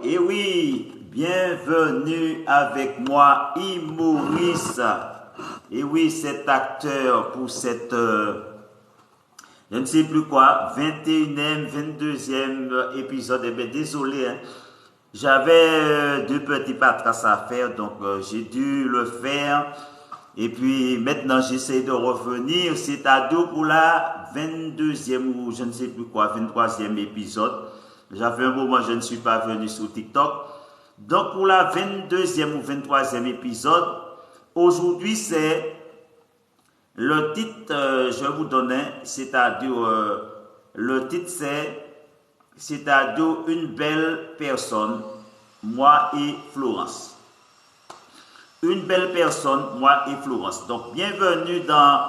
Et oui, bienvenue avec moi, Maurice. Et oui, cet acteur pour cette, je ne sais plus quoi, 21e, 22e épisode. Eh bien, désolé, hein. J'avais deux petits patraces à faire, donc j'ai dû le faire. Et puis maintenant, j'essaie de revenir. C'est à deux pour la 22e ou je ne sais plus quoi, 23e épisode. J'avais un moment, je ne suis pas venu sur TikTok. Donc pour la 22e ou 23e épisode, aujourd'hui c'est le titre, je vous donnais, c'est-à-dire le titre c'est-à-dire une belle personne, moi et Florence. Une belle personne, moi et Florence. Donc, bienvenue dans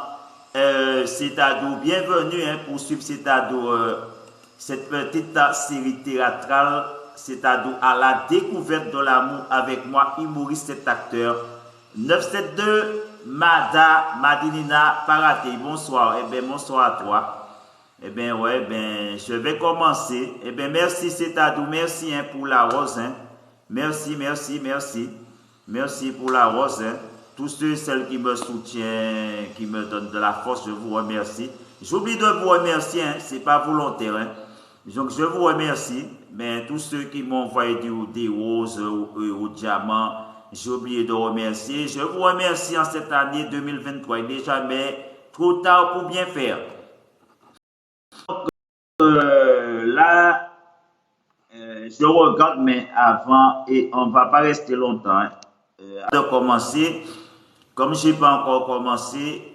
bienvenue pour suivre cette petite série théâtrale, c'est-à-dire à la découverte de l'amour avec moi, Maurice, cet acteur. 972 Madinina Paraté. Bonsoir, eh bien, bonsoir à toi. Eh bien, ouais, je vais commencer. Eh bien, merci, merci hein, pour la rose. Hein. Merci. Merci pour la rose. Hein. Tous ceux et celles qui me soutiennent, qui me donnent de la force, je vous remercie. J'oublie de vous remercier, hein, c'est pas volontaire. Hein. Donc, je vous remercie. Mais tous ceux qui m'ont envoyé des roses ou diamants, j'ai oublié de remercier. Je vous remercie en cette année 2023. Il n'est jamais trop tard pour bien faire. Donc, là, je regarde, mais avant, et on ne va pas rester longtemps. Hein. Avant de commencer, comme je n'ai pas encore commencé,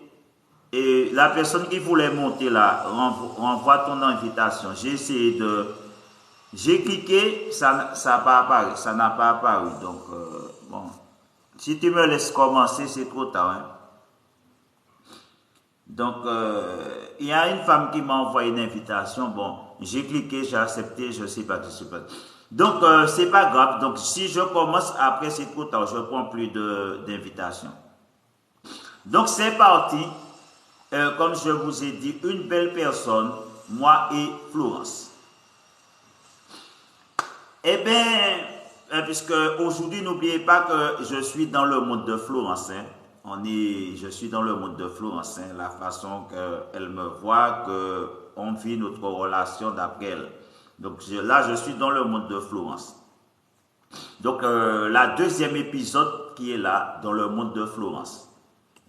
et la personne qui voulait monter là, renvoie ton invitation. J'ai cliqué, ça n'a pas apparu. Donc, bon, si tu me laisses commencer, c'est trop tard. Hein. Donc, il y a une femme qui m'a envoyé une invitation. Bon, j'ai cliqué, j'ai accepté, je ne sais pas. Donc, c'est pas grave. Donc, si je commence, après c'est trop tard, je ne prends plus d'invitation. Donc, c'est parti. Comme je vous ai dit, une belle personne, moi et Florence. Eh bien, puisque aujourd'hui, n'oubliez pas que je suis dans le monde de Florence. Hein. Je suis dans le monde de Florence. Hein, la façon qu'elle me voit, qu'on vit notre relation d'après elle. Donc là, je suis dans le monde de Florence. Donc, la deuxième épisode qui est là, dans le monde de Florence.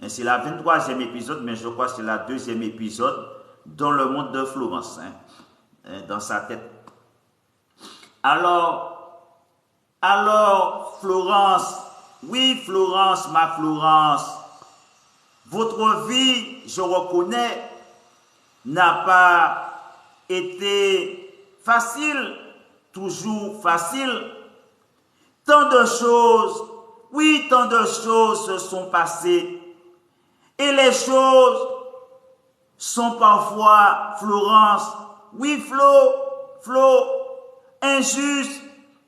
C'est la 23e épisode, mais je crois que c'est la deuxième épisode dans le monde de Florence, hein, dans sa tête. Alors, Florence, oui Florence, ma Florence, votre vie, je reconnais, n'a pas été facile, toujours facile. Tant de choses se sont passées. Et les choses sont parfois, Florence, oui Flo, injustes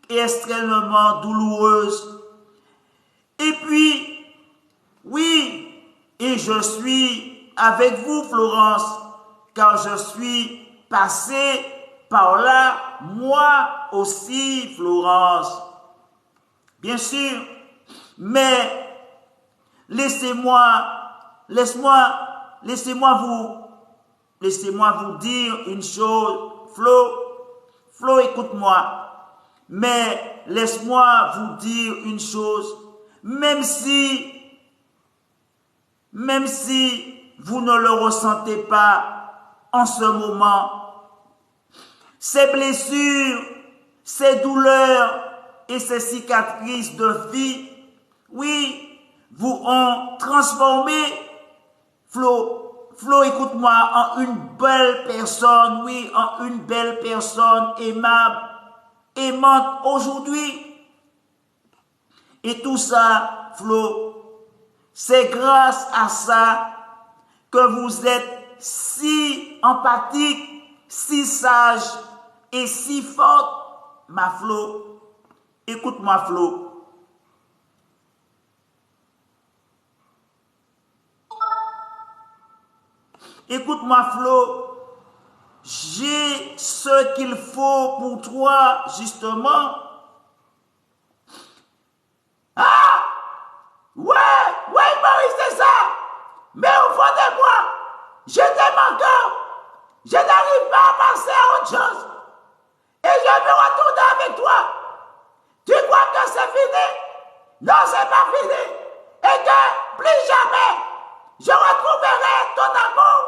et extrêmement douloureuses. Et puis, oui, et je suis avec vous, Florence, car je suis passé par là, moi aussi, Florence. Bien sûr, mais laissez-moi vous dire une chose, Flo, écoute-moi. Mais laisse-moi vous dire une chose, même si vous ne le ressentez pas en ce moment, ces blessures, ces douleurs et ces cicatrices de vie, oui, vous ont transformé, Flo, écoute-moi, en une belle personne, oui, en une belle personne aimable, aimante aujourd'hui. Et tout ça, Flo, c'est grâce à ça que vous êtes si empathique, si sage et si forte, ma Flo. Écoute-moi, Flo. Écoute-moi, Flo, j'ai ce qu'il faut pour toi, justement. non, c'est pas fini, et que plus jamais je retrouverai ton amour.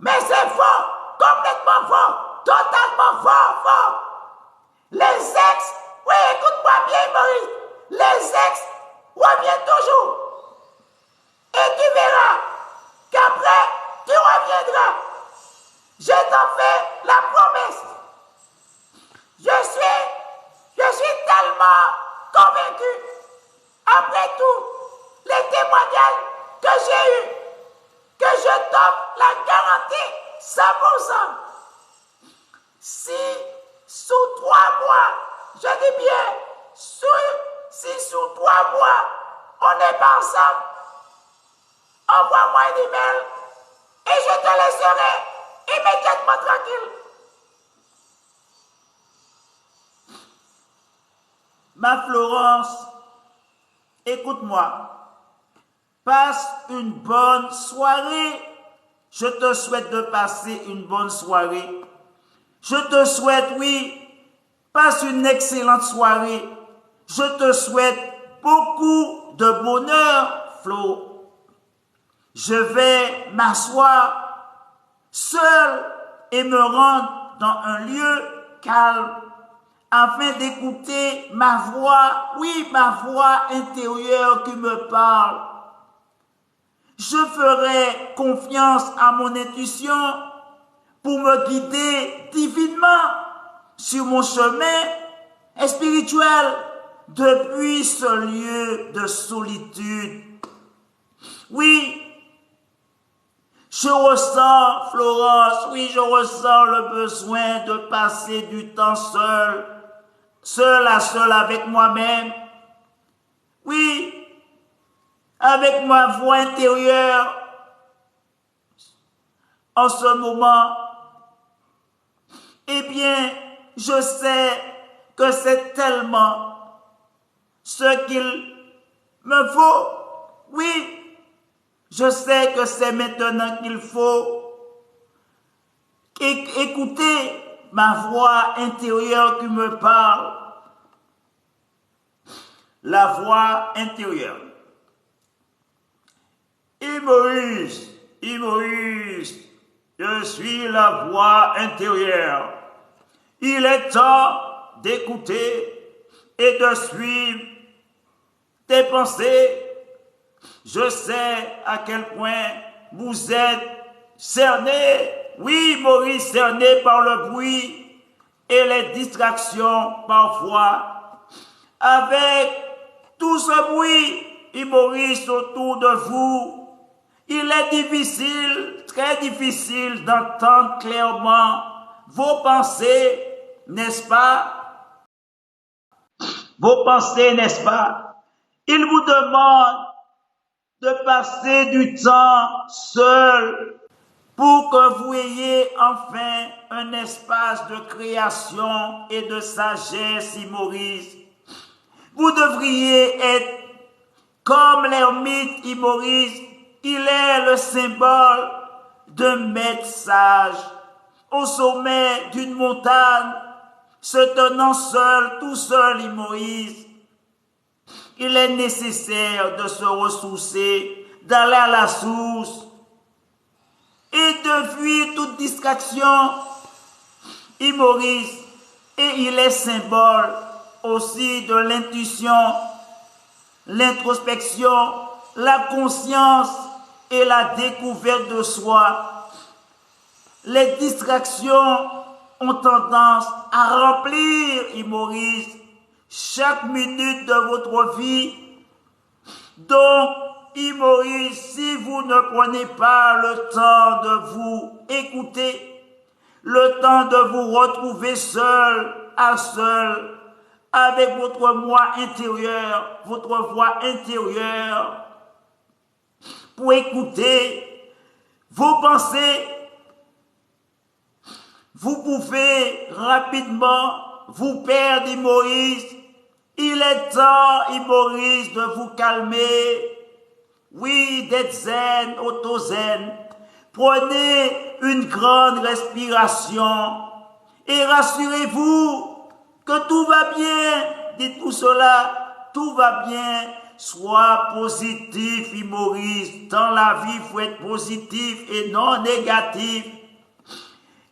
Mais c'est faux, complètement faux, totalement faux. Les ex, oui, écoute-moi bien, Maurice, les ex reviennent toujours. Et tu verras qu'après, tu reviendras. Je t'en fais la promesse. Je suis tellement convaincu, après tout, les témoignages que j'ai eus, que je t'offre la garantie 100%. Si sous 3 mois, je dis bien, si sous 3 mois, on n'est pas ensemble, envoie-moi un email et je te laisserai immédiatement tranquille. Ma Florence, écoute-moi. Passe une bonne soirée. Je te souhaite de passer une bonne soirée. Je te souhaite, oui, passe une excellente soirée. Je te souhaite beaucoup de bonheur, Flo. Je vais m'asseoir seul et me rendre dans un lieu calme afin d'écouter ma voix, oui, ma voix intérieure qui me parle. Je ferai confiance à mon intuition pour me guider divinement sur mon chemin spirituel depuis ce lieu de solitude. Oui, je ressens, Florence, oui, je ressens le besoin de passer du temps seul avec moi-même. Oui, avec ma voix intérieure, en ce moment, eh bien, je sais que c'est tellement ce qu'il me faut. Oui, je sais que c'est maintenant qu'il faut écouter ma voix intérieure qui me parle. La voix intérieure. Moïse, je suis la voix intérieure. Il est temps d'écouter et de suivre tes pensées. Je sais à quel point vous êtes cerné, oui, Maurice, cerné par le bruit et les distractions parfois. Avec tout ce bruit, Maurice, autour de vous, il est difficile, très difficile d'entendre clairement vos pensées, n'est-ce pas? Vos pensées, n'est-ce pas? Il vous demande de passer du temps seul pour que vous ayez enfin un espace de création et de sagesse, Maurice. Vous devriez être comme l'ermite Maurice. Il est le symbole d'un maître sage au sommet d'une montagne, se tenant seul, tout seul, Moïse. Il est nécessaire de se ressourcer, d'aller à la source et de fuir toute distraction, Maurice. Et il est symbole aussi de l'intuition, l'introspection, la conscience et la découverte de soi. Les distractions ont tendance à remplir, Maurice, chaque minute de votre vie. Donc, Maurice, si vous ne prenez pas le temps de vous écouter, le temps de vous retrouver seul à seul avec votre moi intérieur, votre voix intérieure, pour écouter vos pensées, vous pouvez rapidement vous perdre, Moïse. Il est temps, Maurice, de vous calmer. Oui, d'être zen, auto-zen. Prenez une grande respiration et rassurez-vous que tout va bien. Dites-vous cela. tout va bien. Sois positif, humoriste. Dans la vie, il faut être positif et non négatif.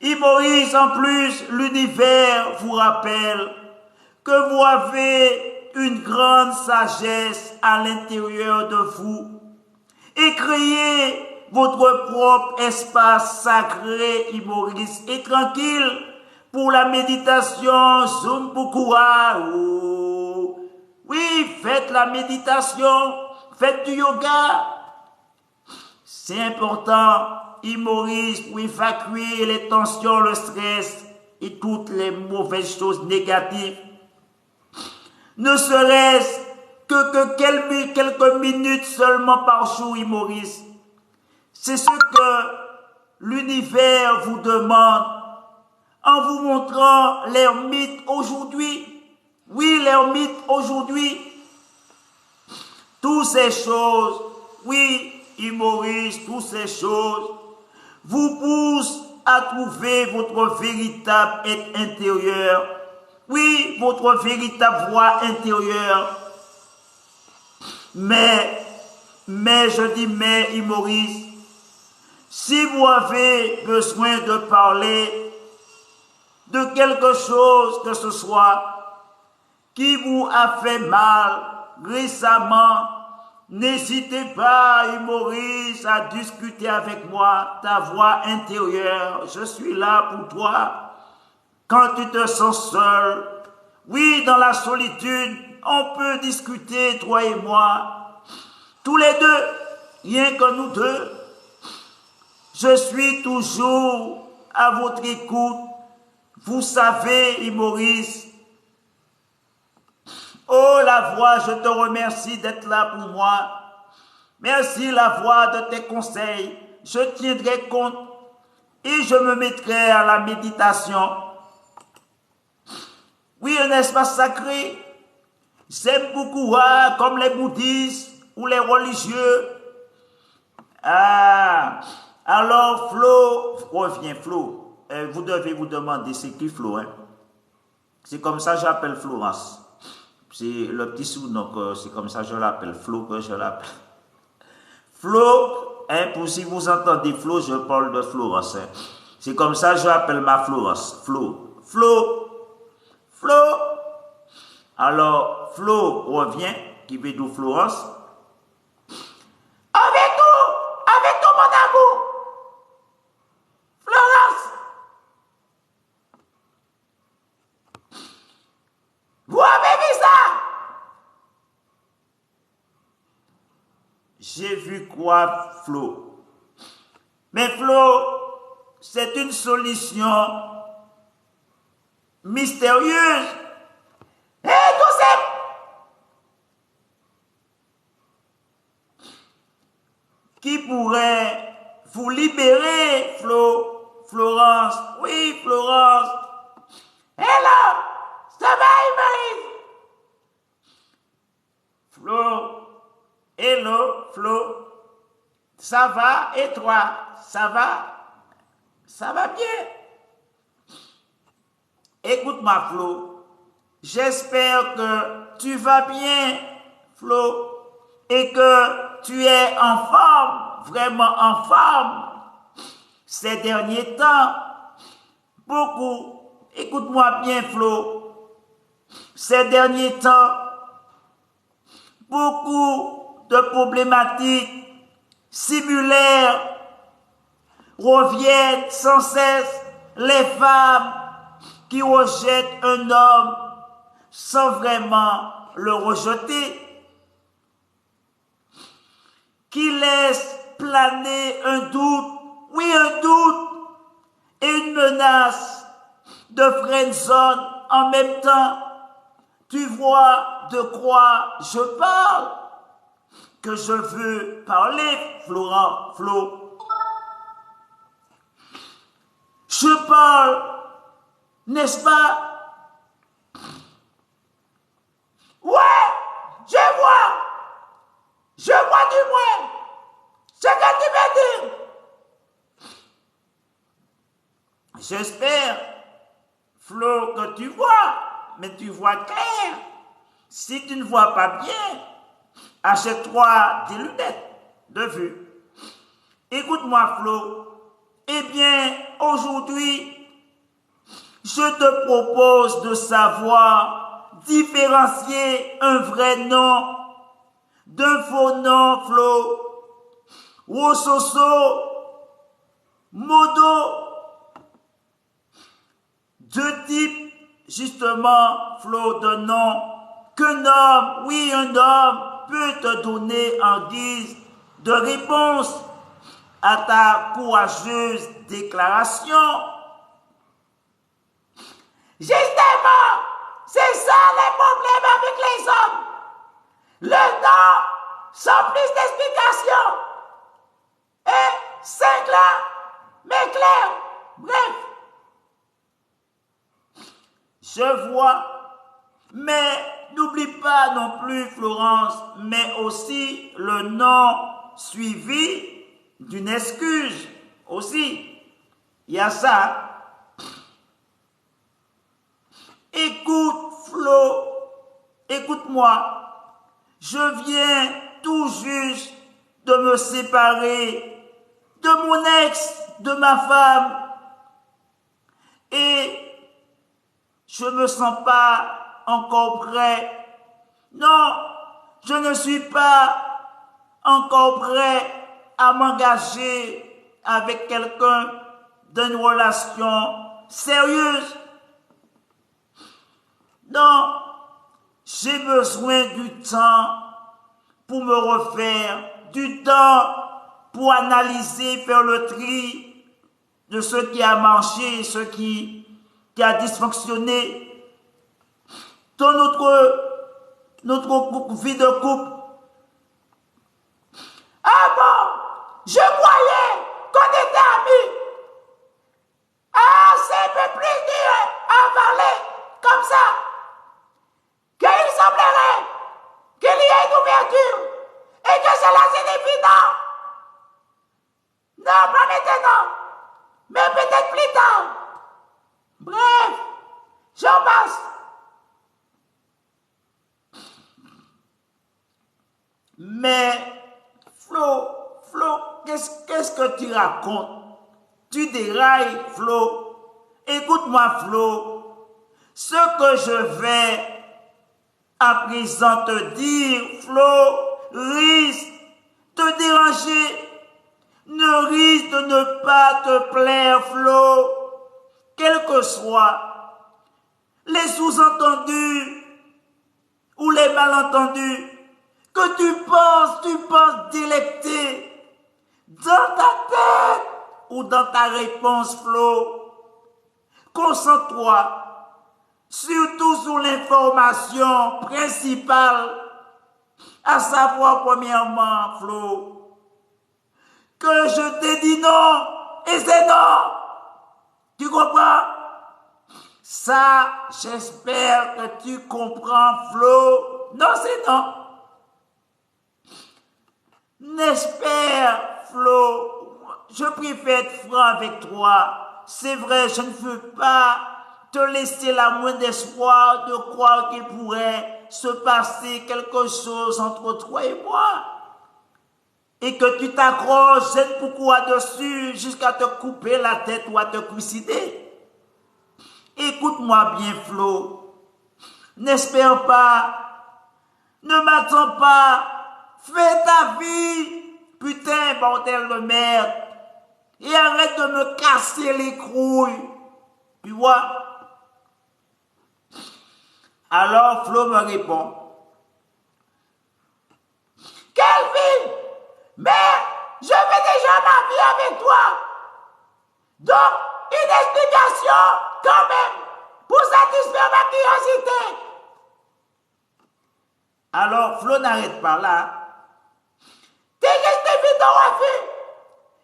Humoriste, en plus, l'univers vous rappelle que vous avez une grande sagesse à l'intérieur de vous et créez votre propre espace sacré, humoriste et tranquille pour la méditation Zumbukura. Oui, faites la méditation, faites du yoga. C'est important, humoriste, pour évacuer les tensions, le stress et toutes les mauvaises choses négatives. Ne serait-ce que quelques minutes seulement par jour, humoriste. C'est ce que l'univers vous demande en vous montrant l'ermite aujourd'hui. Oui, l'ermite aujourd'hui. Toutes ces choses, oui, humoriste, toutes ces choses vous poussent à trouver votre véritable être intérieur. Oui, votre véritable voix intérieure. Mais je dis mais, humoriste, si vous avez besoin de parler de quelque chose que ce soit qui vous a fait mal récemment, n'hésitez pas, humoriste, à discuter avec moi, ta voix intérieure. Je suis là pour toi. Quand tu te sens seul, oui, dans la solitude, on peut discuter, toi et moi, tous les deux, rien que nous deux. Je suis toujours à votre écoute. Vous savez, humoriste. Oh, la voix, je te remercie d'être là pour moi. Merci, la voix, de tes conseils. Je tiendrai compte et je me mettrai à la méditation. Oui, un espace sacré. J'aime beaucoup, comme les bouddhistes ou les religieux. Ah, alors Flo, reviens Flo. Vous devez vous demander c'est qui Flo, hein? C'est comme ça que j'appelle Florence. C'est le petit surnom, c'est comme ça que je l'appelle, Flo que je l'appelle. Flo, hein, pour si vous entendez Flo, je parle de Florence. Hein. C'est comme ça que je l'appelle ma Florence. Flo. Alors, Flo revient, qui veut dire Florence. Avec tout mon amour. Florence. Vous avez vu ça? J'ai vu quoi, Flo? Mais Flo, c'est une solution mystérieuse. Tout ça. Qui pourrait vous libérer, Florence? Oui, Florence. Hello, ça va, Flo, hello, Flo. Ça va, et toi? Ça va? Ça va bien. Écoute-moi, Flo. J'espère que tu vas bien, Flo, et que tu es en forme, vraiment en forme. Ces derniers temps, beaucoup, écoute-moi bien, Flo, ces derniers temps, beaucoup de problématiques similaires reviennent sans cesse. Les femmes qui rejettent un homme sans vraiment le rejeter, qui laissent planer un doute, oui un doute, et une menace de friendzone en même temps. Tu vois de quoi je parle, que je veux parler, Flo. Je parle, n'est-ce pas? Ouais, je vois du moins ce que tu veux dire. J'espère, Flo, que tu vois, mais tu vois clair. Si tu ne vois pas bien, achète-toi des lunettes de vue. Écoute-moi, Flo. Eh bien, aujourd'hui, je te propose de savoir différencier un vrai nom d'un faux nom, Flo. Wososo, modo, deux types, justement, Flo, de noms qu'un homme, oui, un homme peut te donner en guise de réponse à ta courageuse déclaration. Justement, c'est ça les problèmes avec les hommes. Le nom, sans plus d'explications, est cinglant, mais clair. Bref, je vois, mais n'oublie pas non plus, Florence, mais aussi le nom suivi d'une excuse aussi. Il y a ça. Écoute, Flo, écoute-moi. Je viens tout juste de me séparer de mon ex, de ma femme. Et je ne me sens pas encore prêt. Non, je ne suis pas encore prêt à m'engager avec quelqu'un d'une relation sérieuse. Non, j'ai besoin du temps pour me refaire, du temps pour analyser, faire le tri de ce qui a marché, ce qui a dysfonctionné dans notre vie de couple. Ah bon, je croyais qu'on était amis. Ah, c'est un peu plus dur à parler comme ça. Qu'il semblerait qu'il y ait une ouverture et que cela signifie non. Non, pas maintenant, mais peut-être plus tard. Bref, j'en passe. Mais, Flo, qu'est-ce que tu racontes? Tu dérailles, Flo. Écoute-moi, Flo. Ce que je vais à présent te dire, Flo, risque de déranger, ne risque de ne pas te plaire, Flo, quels que soient les sous-entendus ou les malentendus que tu penses délecter dans ta tête ou dans ta réponse, Flo. Concentre-toi surtout sur l'information principale, à savoir premièrement, Flo, que je t'ai dit non, et c'est non. Tu comprends? Ça, j'espère que tu comprends, Flo. Non, c'est non. N'espère, Flo. Je préfère être franc avec toi. C'est vrai, je ne veux pas te laisser la moindre espoir de croire qu'il pourrait se passer quelque chose entre toi et moi. Et que tu t'accroches, je ne sais pourquoi dessus, jusqu'à te couper la tête ou à te crucider. Écoute-moi bien, Flo. N'espère pas. Ne m'attends pas. Fais ta vie. Putain, bordel de merde. Et arrête de me casser les couilles. Tu vois? Alors Flo me répond. Kelvin, mais je vais déjà ma vie avec toi. Donc, une explication quand même pour satisfaire ma curiosité. Alors Flo n'arrête pas là. T'es justifié ton refus.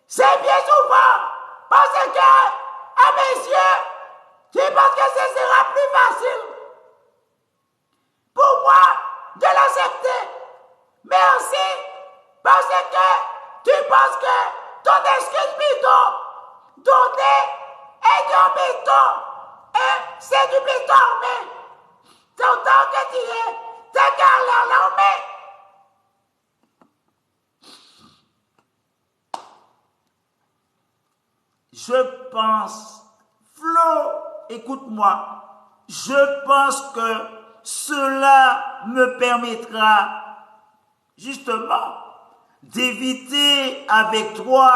C'est bien souvent parce que, à mes yeux, tu penses que ce sera plus facile pour moi de l'accepter. Mais aussi parce que tu penses que ton excuse bidon donné est du béton. Et c'est du béton, mais tant que tu es, tes je pense, Flo, écoute-moi, je pense que cela me permettra justement d'éviter avec toi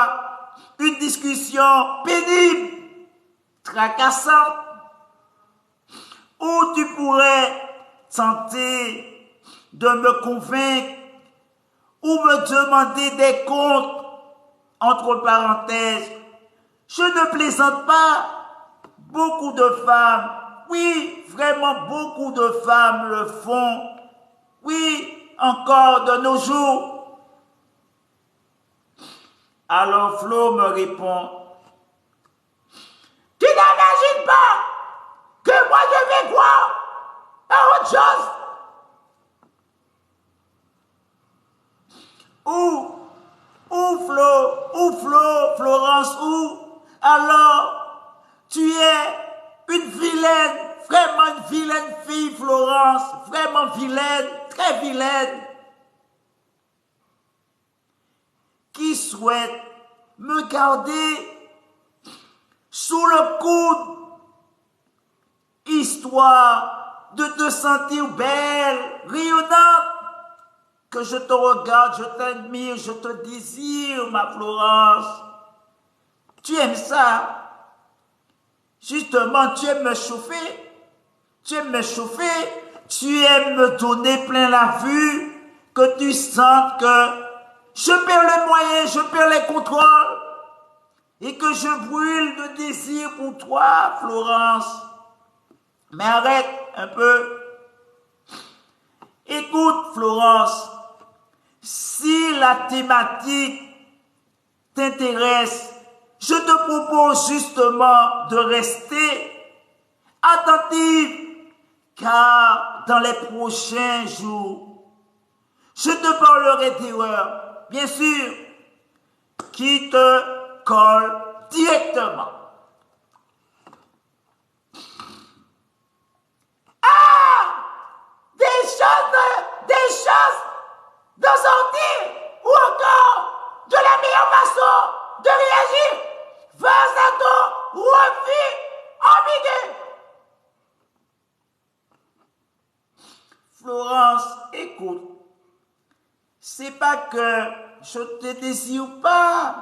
une discussion pénible, tracassante, où tu pourrais tenter de me convaincre ou me demander des comptes, entre parenthèses. Je ne plaisante pas. Beaucoup de femmes, oui, vraiment beaucoup de femmes le font. Oui, encore de nos jours. Alors Flo me répond, tu n'imagines pas que moi je vais croire à autre chose. Florence, où? Alors, tu es une vilaine, vraiment une vilaine fille, Florence, vraiment vilaine, très vilaine, qui souhaite me garder sous le coude, histoire de te sentir belle, rayonnante, que je te regarde, je t'admire, je te désire, ma Florence. Tu aimes ça? Justement, tu aimes me chauffer. Tu aimes me chauffer. Tu aimes me donner plein la vue. Que tu sentes que je perds les moyens, je perds les contrôles. Et que je brûle de désir pour toi, Florence. Mais arrête un peu. Écoute, Florence. Si la thématique t'intéresse, je te propose justement de rester attentive, car dans les prochains jours, je te parlerai d'erreurs, bien sûr, qui te collent directement. Ah! Des choses de sortir, ou encore de la meilleure façon de réagir face à ton refus ambigu. Florence, écoute, c'est pas que je te désire pas,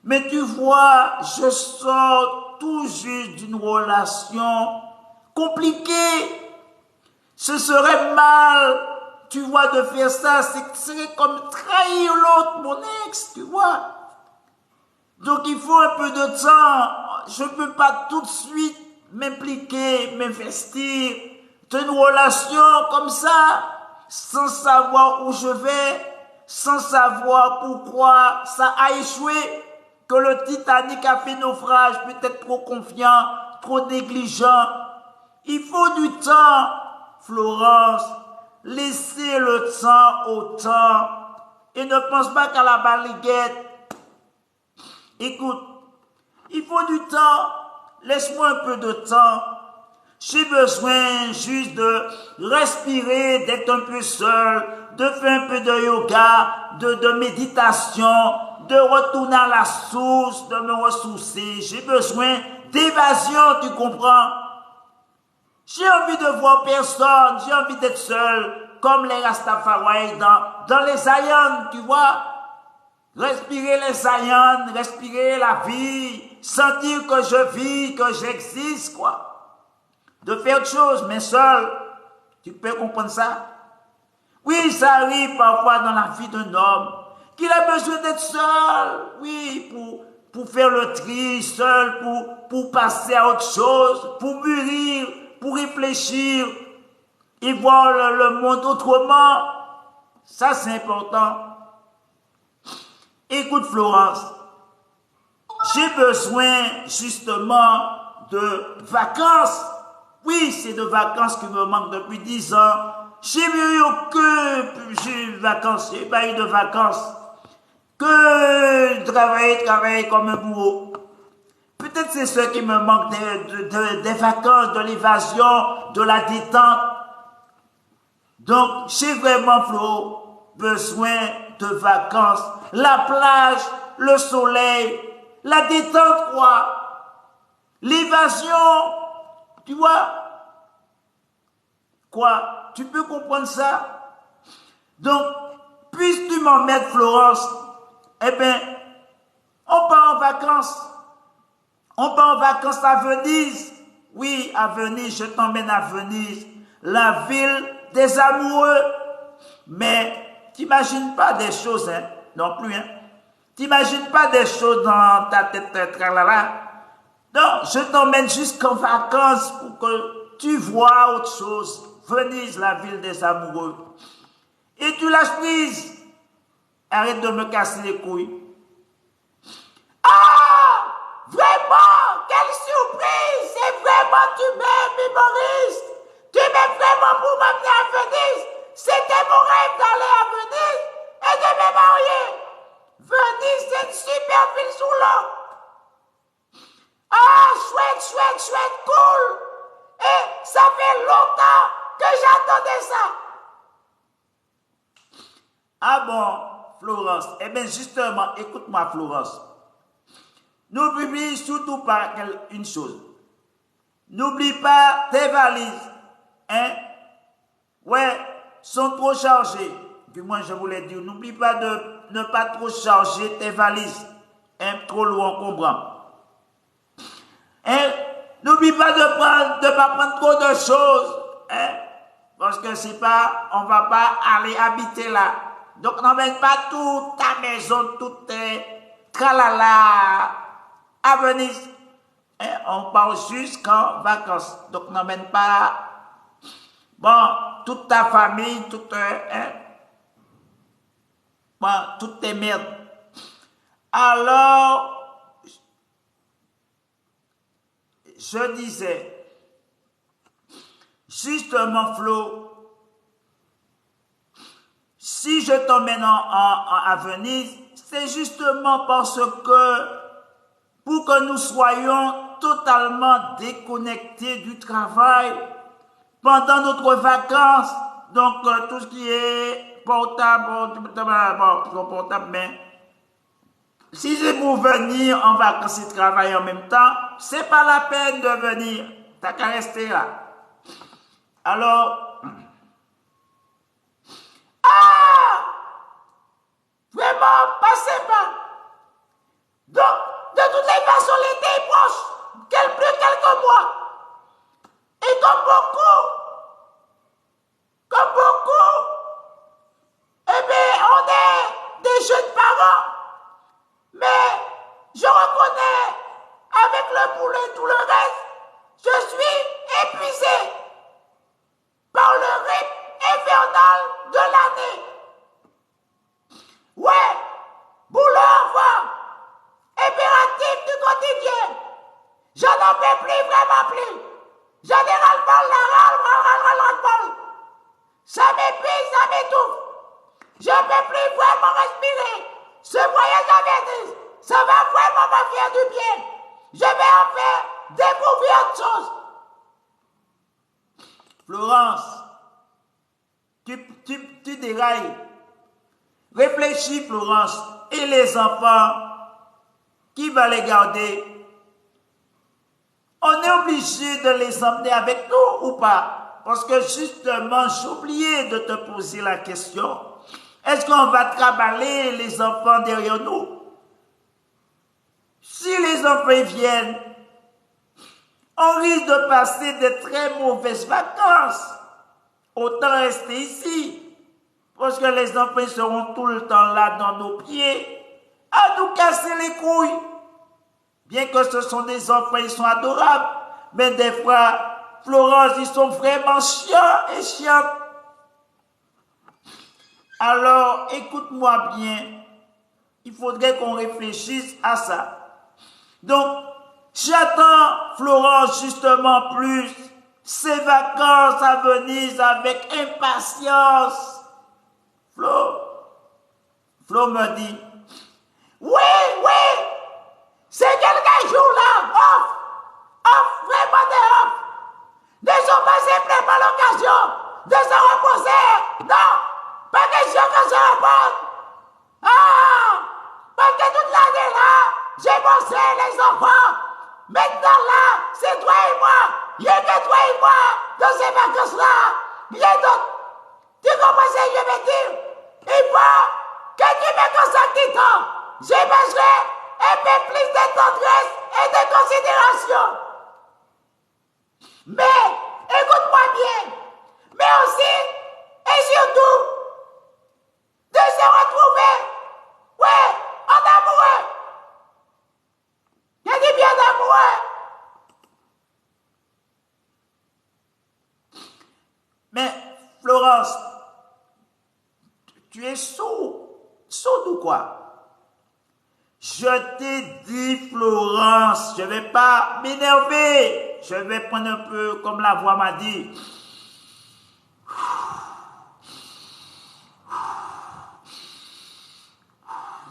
mais tu vois, je sors tout juste d'une relation compliquée. Ce serait mal, tu vois, de faire ça, c'est comme trahir l'autre, mon ex, tu vois. Donc il faut un peu de temps. Je ne peux pas tout de suite m'impliquer, m'investir dans une relation comme ça, sans savoir où je vais, sans savoir pourquoi ça a échoué, que le Titanic a fait naufrage, peut-être trop confiant, trop négligent. Il faut du temps, Florence. Laissez le temps au temps et ne pense pas qu'à la baguette. Écoute, il faut du temps. Laisse-moi un peu de temps. J'ai besoin juste de respirer, d'être un peu seul, de faire un peu de yoga, de méditation, de retourner à la source, de me ressourcer. J'ai besoin d'évasion, tu comprends? J'ai envie de voir personne, j'ai envie d'être seul, comme les Rastafari dans les Zion, tu vois. Respirer les Zion, respirer la vie, sentir que je vis, que j'existe, quoi. De faire autre chose, mais seul. Tu peux comprendre ça? Oui, ça arrive parfois dans la vie d'un homme, qu'il a besoin d'être seul, oui, pour faire le tri, seul, pour passer à autre chose, pour mûrir, pour réfléchir et voir le monde autrement. Ça, c'est important. Écoute, Florence, j'ai besoin justement de vacances. Oui, c'est de vacances qui me manquent depuis 10 ans. J'ai eu aucune vacances, j'ai pas eu de vacances. Que travailler comme un bourreau. Peut-être c'est ce qui me manque des vacances, de l'évasion, de la détente. Donc, j'ai vraiment, Flo, besoin de vacances. La plage, le soleil, La détente, quoi. L'évasion, tu vois. Quoi? Tu peux comprendre ça? Donc, puisque tu m'emmènes, Florence, eh bien, on part en vacances. On part en vacances à Venise. Oui, à Venise, je t'emmène à Venise, la ville des amoureux. Mais t'imagines pas des choses, hein, non plus, hein. T'imagines pas des choses dans ta tête, tralala. Donc, je t'emmène jusqu'en vacances pour que tu vois autre chose. Venise, la ville des amoureux. Et tu lâches prise. Arrête de me casser les couilles. Ah! Vraiment! Quelle surprise! C'est vraiment, tu m'aimes, humoriste! Tu m'aimes vraiment pour m'amener à Venise! C'était mon rêve d'aller à Venise et de me marier! Venise, c'est une super ville sous l'eau! Ah, chouette, cool! Et ça fait longtemps que j'attendais ça! Ah bon, Florence? Eh bien, justement, écoute-moi, Florence. N'oublie surtout pas une chose. N'oublie pas tes valises. Hein? Ouais, sont trop chargées. Du moins, je voulais dire, n'oublie pas de ne pas trop charger tes valises. Hein? Trop lourd encombrant. Hein? N'oublie pas de pas prendre trop de choses. Hein? Parce que c'est pas, on va pas aller habiter là. Donc, n'emmène pas toute ta maison, toutes tes tralala à Venise. Hein? On part jusqu'en vacances. Donc, n'emmène pas, bon, toute ta famille, toute, hein? Bon, toutes tes merdes. Alors, je disais, justement, Flo, si je t'emmène à Venise, c'est justement parce que, pour que nous soyons totalement déconnectés du travail pendant notre vacances, donc tout ce qui est portable, mais si c'est pour venir en vacances et travailler en même temps, c'est pas la peine de venir. T'as qu'à rester là. Alors, vraiment, passez pas. Donc, de toutes les façons, l'été est proche. Quelques mois. Et comme beaucoup, eh bien, on est des jeunes parents. Mais je reconnais, avec le boulot et tout le reste, je suis épuisé par le rythme infernal de l'année. Ouais, boulot au revoir, impératif du quotidien. Je n'en peux plus, vraiment plus. J'en ai ras-le-bol, ras-le-bol. Ça m'épuise, ça m'étouffe. Je ne peux plus vraiment respirer. Ce voyage à Venise, ça va vraiment me faire du bien. Je vais en faire découvrir autre chose. Florence, tu dérailles. Réfléchis, Florence. Et les enfants, qui va les garder? On est obligé de les emmener avec nous ou pas? Parce que justement, j'ai oublié de te poser la question. Est-ce qu'on va travailler les enfants derrière nous? Si les enfants viennent, on risque de passer de très mauvaises vacances. Autant rester ici. Parce que les enfants seront tout le temps là dans nos pieds, à nous casser les couilles. Bien que ce sont des enfants, ils sont adorables. Mais des fois, Florence, ils sont vraiment chiants et chiantes. Alors, écoute-moi bien. Il faudrait qu'on réfléchisse à ça. Donc, j'attends, Florence, justement plus ces vacances à Venise avec impatience. Flo me dit, oui, c'est quelques jours là, vraiment des off. Ne sont pas simplement l'occasion de se reposer. Non, pas question que je repose. Parce que toute l'année là, j'ai bossé. là, c'est toi et moi. Il y a que toi et moi dans ces vacances-là. Bien d'autres. Tu comprends ce que je veux dire? Il faut que tu me consacres du temps. J'ai besoin un peu plus de tendresse et de considération. Mais, écoute-moi bien. Mais aussi, et surtout, de se retrouver, ouais, en amoureux. Je dis bien amoureux. Mais, Florence, tu es sourd. Sourd ou quoi? Je t'ai dit, Florence, je ne vais pas m'énerver. Je vais prendre un peu comme la voix m'a dit.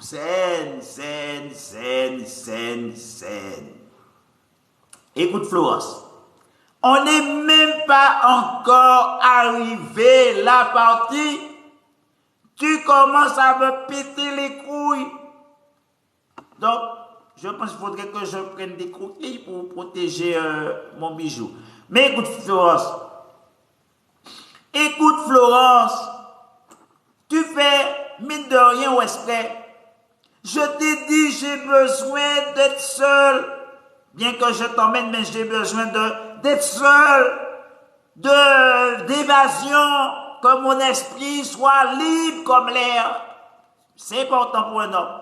Zen, zen, zen, zen, zen. Écoute, Florence, on n'est même pas encore arrivé la partie. Tu commences à me péter les couilles. Donc, je pense qu'il faudrait que je prenne des coquilles pour protéger mon bijou. Mais écoute, Florence. Écoute, Florence. Tu fais mine de rien au exprès. Je t'ai dit, j'ai besoin d'être seul. Bien que je t'emmène, mais j'ai besoin d'être seul. D'évasion. Que mon esprit soit libre comme l'air. C'est important pour un homme.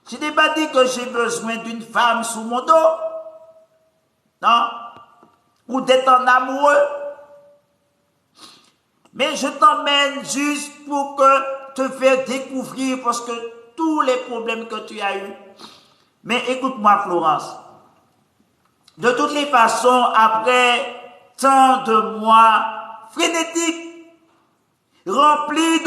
Je n'ai pas dit que j'ai besoin d'une femme sous mon dos. Non. Ou d'être en amoureux. Mais je t'emmène juste pour te faire découvrir parce que tous les problèmes que tu as eus. Mais écoute-moi, Florence. De toutes les façons, après tant de mois frénétiques, remplis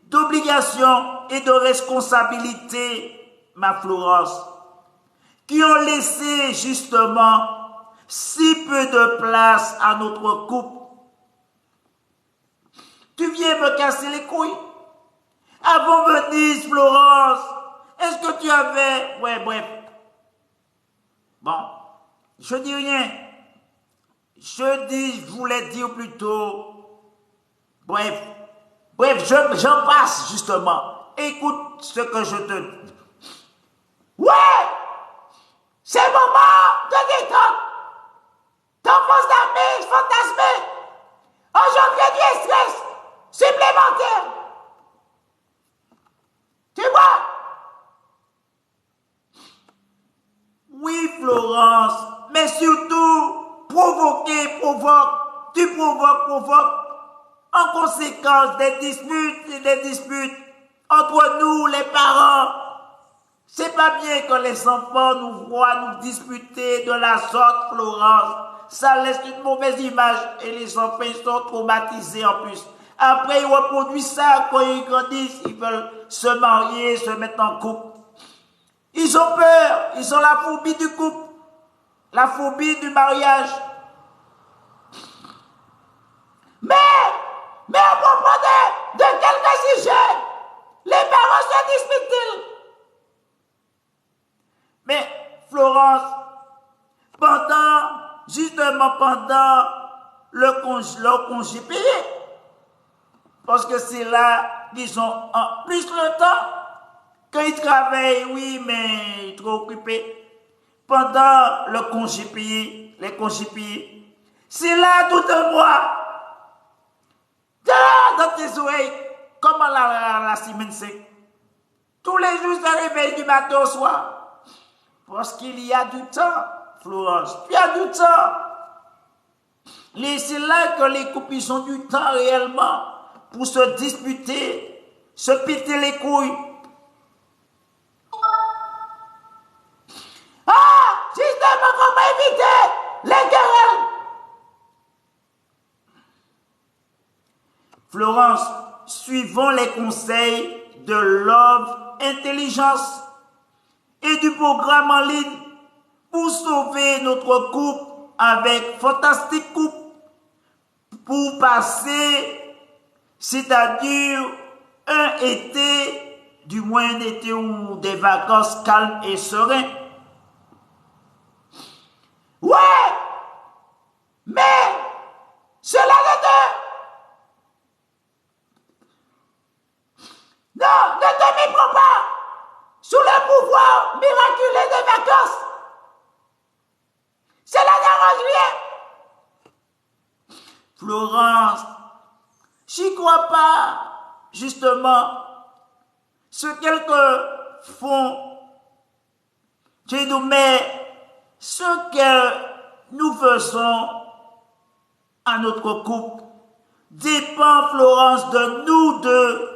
d'obligations et de responsabilités, ma Florence, qui ont laissé justement si peu de place à notre couple. Tu viens me casser les couilles. Avant Venise, Florence, est-ce que tu avais... Ouais, bref. Bon, je dis rien. Je voulais dire plutôt... Bref, j'en passe justement. Écoute ce que je te dis. Ouais, c'est le moment de détente. Ton fantasmé engendre du stress supplémentaire. Tu vois? Oui, Florence, mais surtout, tu provoques. En conséquence, des disputes entre nous, les parents. C'est pas bien que les enfants nous voient nous disputer de la sorte, Florence. Ça laisse une mauvaise image et les enfants ils sont traumatisés en plus. Après, ils reproduisent ça quand ils grandissent. Ils veulent se marier, se mettre en couple. Ils ont peur. Ils ont la phobie du couple. La phobie du mariage. Mais à propos de quelques sujets, les parents se disputent-ils? Mais, Florence, pendant le congé payé, parce que c'est là qu'ils ont en plus le temps. Quand ils travaillent, oui, mais trop occupés. Pendant le congé payé, les congés payés, c'est là tout un mois. Dans tes oreilles, comment la semaine c'est. Tous les jours, ça réveille du matin au soir. Parce qu'il y a du temps, Florence. Tu as du temps. C'est là que les couples ils ont du temps réellement pour se disputer, se péter les couilles. Justement, comment éviter les querelles? Florence, suivons les conseils de Love Intelligence et du programme en ligne pour sauver notre couple avec Fantastic Couple pour passer, c'est-à-dire un été du moins un été ou des vacances calmes et sereines. Ouais, mais cela ne te méprends pas sous le pouvoir miraculeux des vacances. Cela n'arrange rien. Florence, j'y crois pas, justement. Ce quelques font, tu nous mets ce que nous faisons à notre couple dépend, Florence, de nous deux.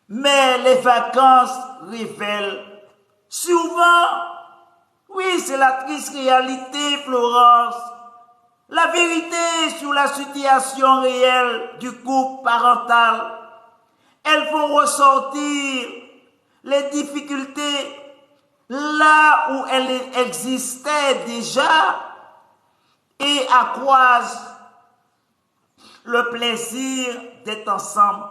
Mais les vacances révèlent souvent, oui, c'est la triste réalité, Florence, la vérité sur la situation réelle du couple parental. Elles font ressortir les difficultés là où elles existaient déjà et accroissent le plaisir d'être ensemble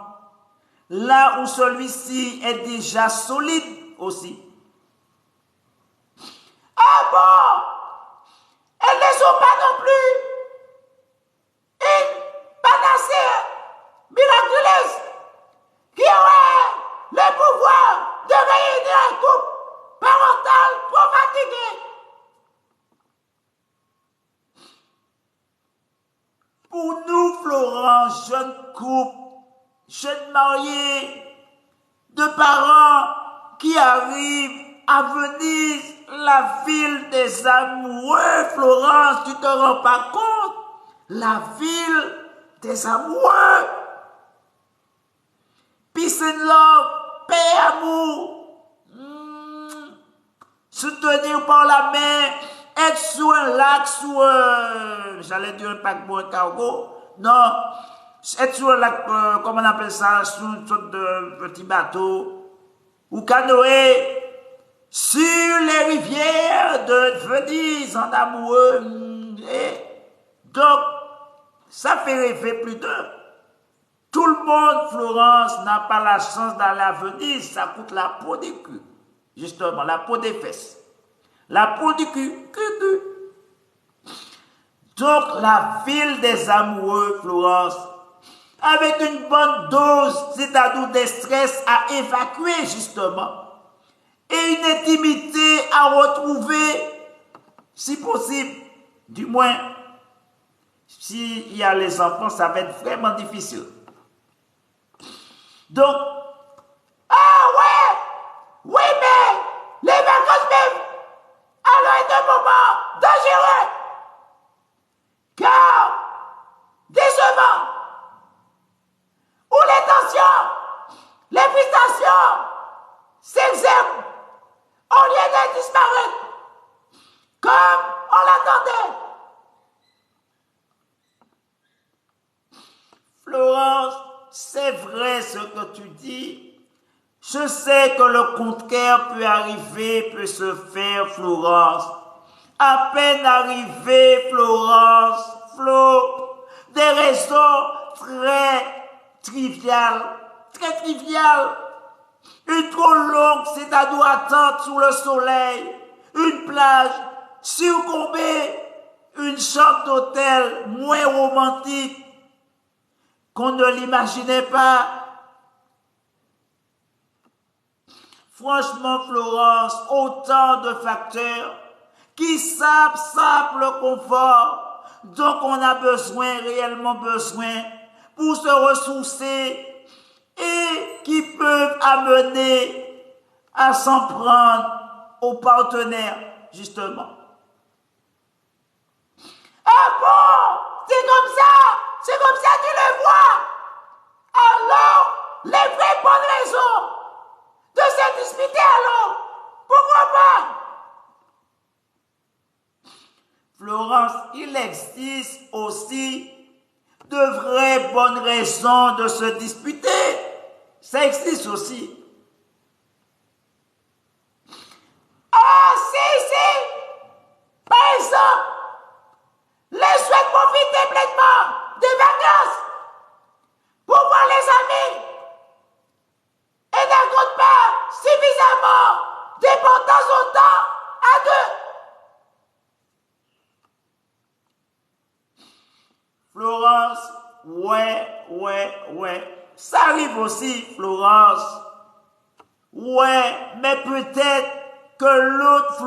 là où celui-ci est déjà solide aussi. Ah bon? Elles ne sont pas non plus une panacée miraculeuse qui aurait le pouvoir de réunir un couple parental trop fatigué. Pour nous, Florence, jeune couple, jeunes mariés, de parents qui arrivent à Venise, la ville des amoureux, Florence, tu te rends pas compte? La ville des amoureux. Peace and love, paix, amour. Se tenir par la main, être sur un lac, sur j'allais dire un paquebot, un cargo. Non, être sur un lac, comment on appelle ça, sur une sorte de petit bateau, ou canoë, sur les rivières de Venise, en amoureux. Et donc, ça fait rêver plus d'un. Tout le monde, Florence, n'a pas la chance d'aller à Venise, ça coûte la peau des culs. Justement, la peau des fesses. La peau du cul. Donc, la ville des amoureux, Florence, avec une bonne dose, c'est-à-dire des stress à évacuer, justement, et une intimité à retrouver, si possible, du moins, s'il y a les enfants, ça va être vraiment difficile. Donc, ah ouais, oui, mais les vacances même, alors est un moment dangereux, car décevant, où les tensions, les frustrations s'exercent au lieu de disparaître, comme on l'attendait. Florence, c'est vrai ce que tu dis. Je sais que le contraire peut arriver, peut se faire, Florence. À peine arrivé, Florence, Flo, des raisons très triviales. Une trop longue, c'est-à-dire attente sous le soleil, une plage, succomber, une chambre d'hôtel moins romantique qu'on ne l'imaginait pas. Franchement, Florence, autant de facteurs qui sapent le confort dont on a besoin, réellement besoin, pour se ressourcer et qui peuvent amener à s'en prendre au partenaire, justement. Ah bon, c'est comme ça que tu le vois. Alors, les vraies bonnes raisons de se disputer alors, pourquoi pas? Florence, il existe aussi de vraies bonnes raisons de se disputer. Ça existe aussi. Ah si, par exemple, les souhaitent profiter pleinement des vacances pour voir les amis et d'un Florence, ouais. Ça arrive aussi, Florence. Ouais, mais peut-être que l'autre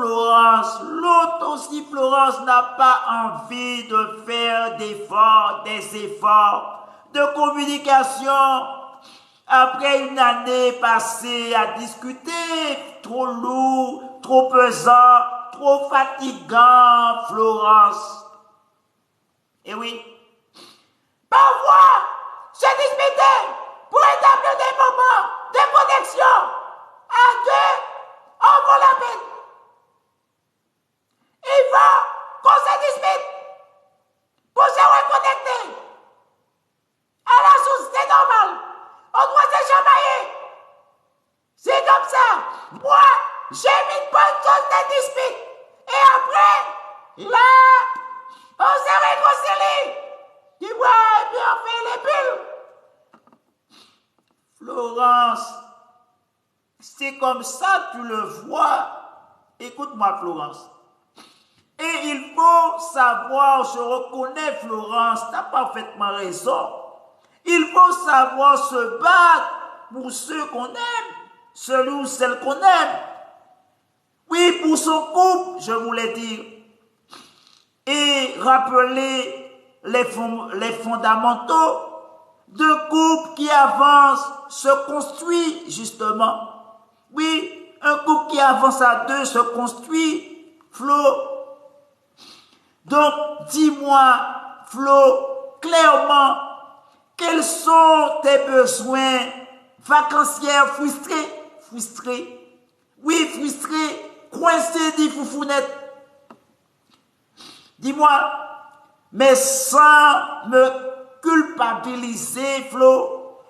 aussi, Florence, n'a pas envie de faire des efforts de communication après une année passée à discuter, trop lourd, trop pesant, trop fatigant, Florence. Et oui, parfois, se disputer pour établir des moments de connexion à deux en vaut la peine. Il faut qu'on se dispute pour se reconnecter à la source, c'est normal. On doit se chamailler. C'est comme ça. Moi, j'ai mis une bonne chose de dispute. Et après, là, on se réconcilie. Tu vois, et puis on fait les bulles. Florence, c'est comme ça que tu le vois. Écoute-moi, Florence. Et il faut savoir, je reconnais, Florence, tu as parfaitement raison. Il faut savoir se battre pour ceux qu'on aime, celui ou celle qu'on aime. Oui, pour son couple, je voulais dire. Et rappeler les fondamentaux d'un couple qui avance, se construit justement. Oui, un couple qui avance à deux se construit, Flo. Donc, dis-moi, Flo, clairement, quels sont tes besoins vacanciers frustrés? Oui, frustrés, coincés, dit Foufounette. Dis-moi, mais sans me culpabiliser, Flo.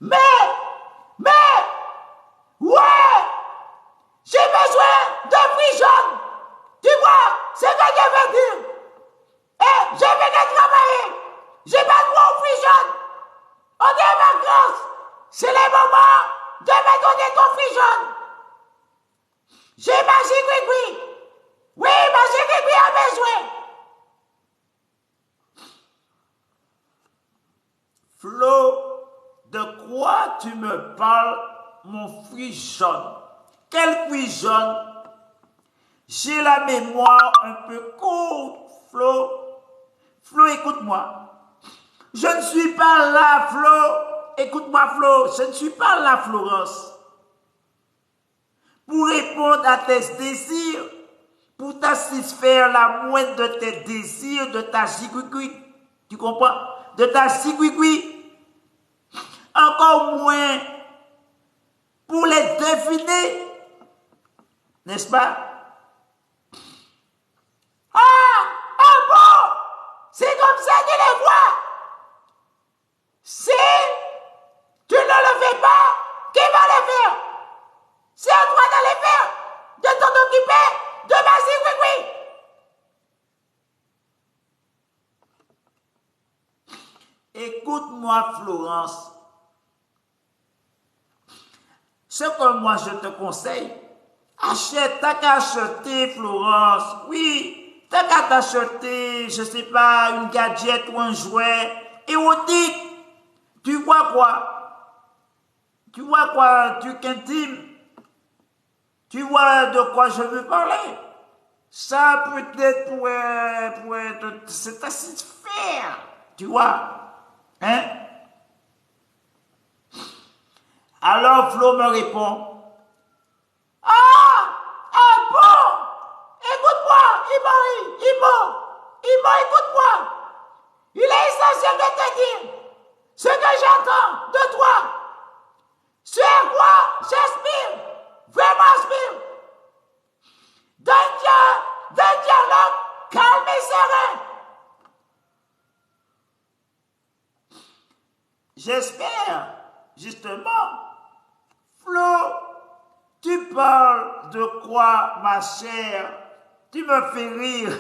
Mais, ouais, j'ai besoin de fruits jaunes. Tu vois, c'est ce que je veux dire. Et je vais travailler. J'ai pas droit aux fruits jaunes. On est en vacances. C'est le moment de me donner ton fruit jaune. J'ai Magic Grigui. Oui, Magic Grigui a besoin. Flo, de quoi tu me parles, mon fruit jaune? Quel fruit jaune? J'ai la mémoire un peu courte, Flo. Flo, écoute-moi. Je ne suis pas là, Flo. Écoute-moi, Flo. Je ne suis pas là, Florence, pour répondre à tes désirs, pour satisfaire la moindre de tes désirs, de ta zigouigui. Tu comprends? De ta zigouigui. Encore moins pour les deviner. N'est-ce pas? Ah bon? C'est comme ça que les vois. Si tu ne le fais pas, qui va le faire? C'est à toi de le faire, de t'en occuper de Magic Grigui. Écoute-moi, Florence. Ce que moi je te conseille, achète, t'as qu'à acheter, Florence. Oui, t'as qu'à t'acheter, je sais pas, une gadget ou un jouet érotique. Tu vois quoi? Tu vois quoi, truc intime? Tu vois de quoi je veux parler? Ça peut-être pour te satisfaire. Tu vois? Hein? Alors Flo me répond. Ah bon? Écoute-moi, Ibo, écoute-moi. Il est essentiel de te dire ce que j'entends de toi. Ce à quoi j'aspire, vraiment aspire. D'un dialogue calme et serein. J'espère, justement. Flo, tu parles de quoi, ma chère? Tu me fais rire.